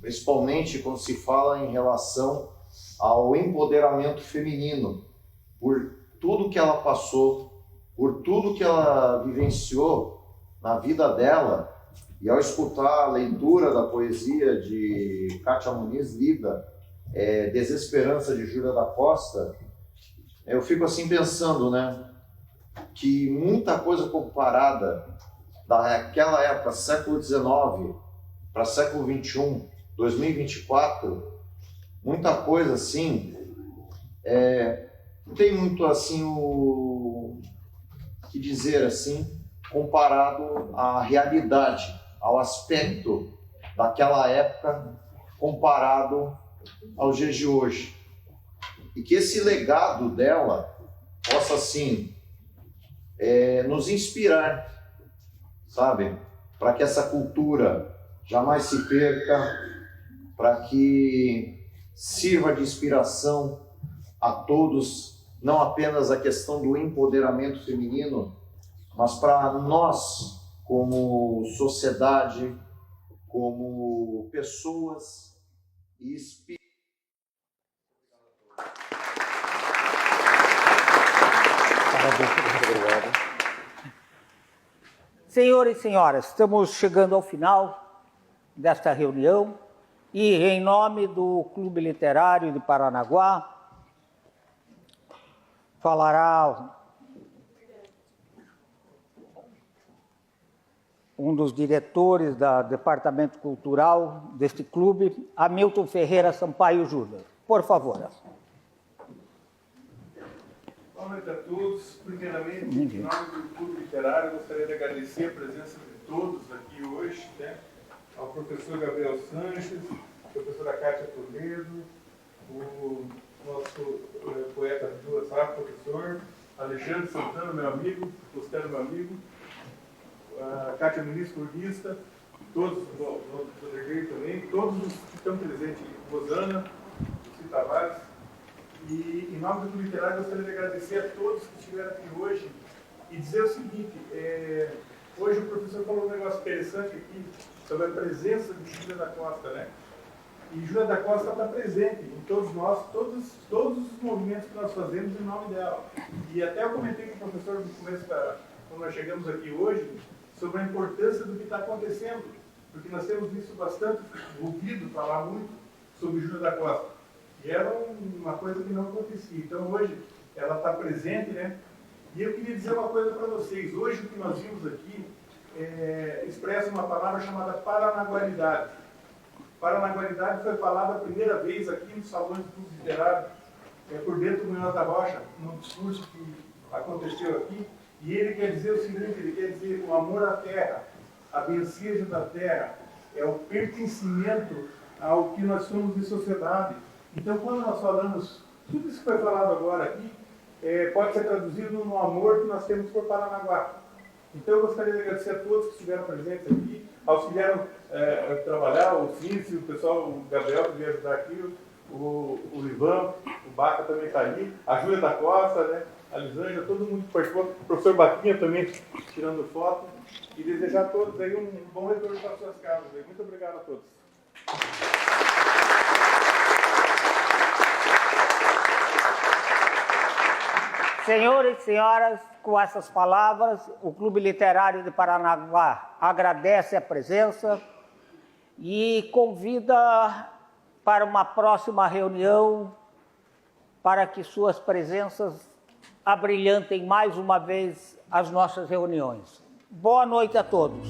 principalmente quando se fala em relação ao empoderamento feminino, por tudo que ela passou, por tudo que ela vivenciou na vida dela. E ao escutar a leitura da poesia de Kátia Muniz, lida, Desesperança, de Júlia da Costa, eu fico assim pensando, né, que muita coisa comparada daquela época, século XIX, para século XXI, 2024, muita coisa assim, não tem muito assim o que dizer assim, comparado à realidade, ao aspecto daquela época, comparado aos dias de hoje. E que esse legado dela possa, assim, nos inspirar, sabe? Para que essa cultura jamais se perca, para que sirva de inspiração a todos, não apenas a questão do empoderamento feminino, mas para nós, como sociedade, como pessoas e espíritos. Senhores e senhoras, estamos chegando ao final desta reunião e, em nome do Clube Literário de Paranaguá, falará um dos diretores do Departamento Cultural deste clube, Hamilton Ferreira Sampaio Júnior. Por favor. Boa noite a todos. Primeiramente, em nome do Clube Literário, eu gostaria de agradecer a presença de todos aqui hoje, né? Ao professor Gabriel Sanches, à professora Kátia Toledo, o nosso poeta Júlia Sá, professor, Alexandre Santana, meu amigo, Costello, meu amigo, a Kátia Muniz, cordista, todos os deleguei também, todos os que estão presentes, Rosana, Luci Tavares. E, em nome do Clube Literário, gostaria de agradecer a todos que estiveram aqui hoje e dizer o seguinte, hoje o professor falou um negócio interessante aqui sobre a presença de Júlia da Costa, né? E Júlia da Costa está presente em todos nós, todos os movimentos que nós fazemos em nome dela. E até eu comentei com o professor no começo, quando nós chegamos aqui hoje, sobre a importância do que está acontecendo, porque nós temos visto bastante, ouvido falar muito sobre Júlia da Costa. E era uma coisa que não acontecia. Então, hoje, ela está presente, né? E eu queria dizer uma coisa para vocês. Hoje, o que nós vimos aqui expressa uma palavra chamada paranaguaridade. Paranaguaridade foi falada a primeira vez aqui nos salões do Clube Literário, por dentro do Munhoz da Rocha, num discurso que aconteceu aqui. E ele quer dizer o seguinte, ele quer dizer o amor à terra, a benseja da terra, é o pertencimento ao que nós somos de sociedade. Então, quando nós falamos, tudo isso que foi falado agora aqui, pode ser traduzido no amor que nós temos por Paranaguá. Então, eu gostaria de agradecer a todos que estiveram presentes aqui, aos que vieram trabalhar, o Cício, o pessoal, o Gabriel que veio ajudar aqui, o Ivan, o Baca também está ali, a Júlia da Costa, né? A Lisângela, todo mundo que participou, o professor Baquinha também tirando foto, e desejar a todos aí um bom retorno para as suas casas. Muito obrigado a todos. Senhores e senhoras, com essas palavras, o Clube Literário de Paranaguá agradece a presença e convida para uma próxima reunião para que suas presenças abrilhantem mais uma vez as nossas reuniões. Boa noite a todos.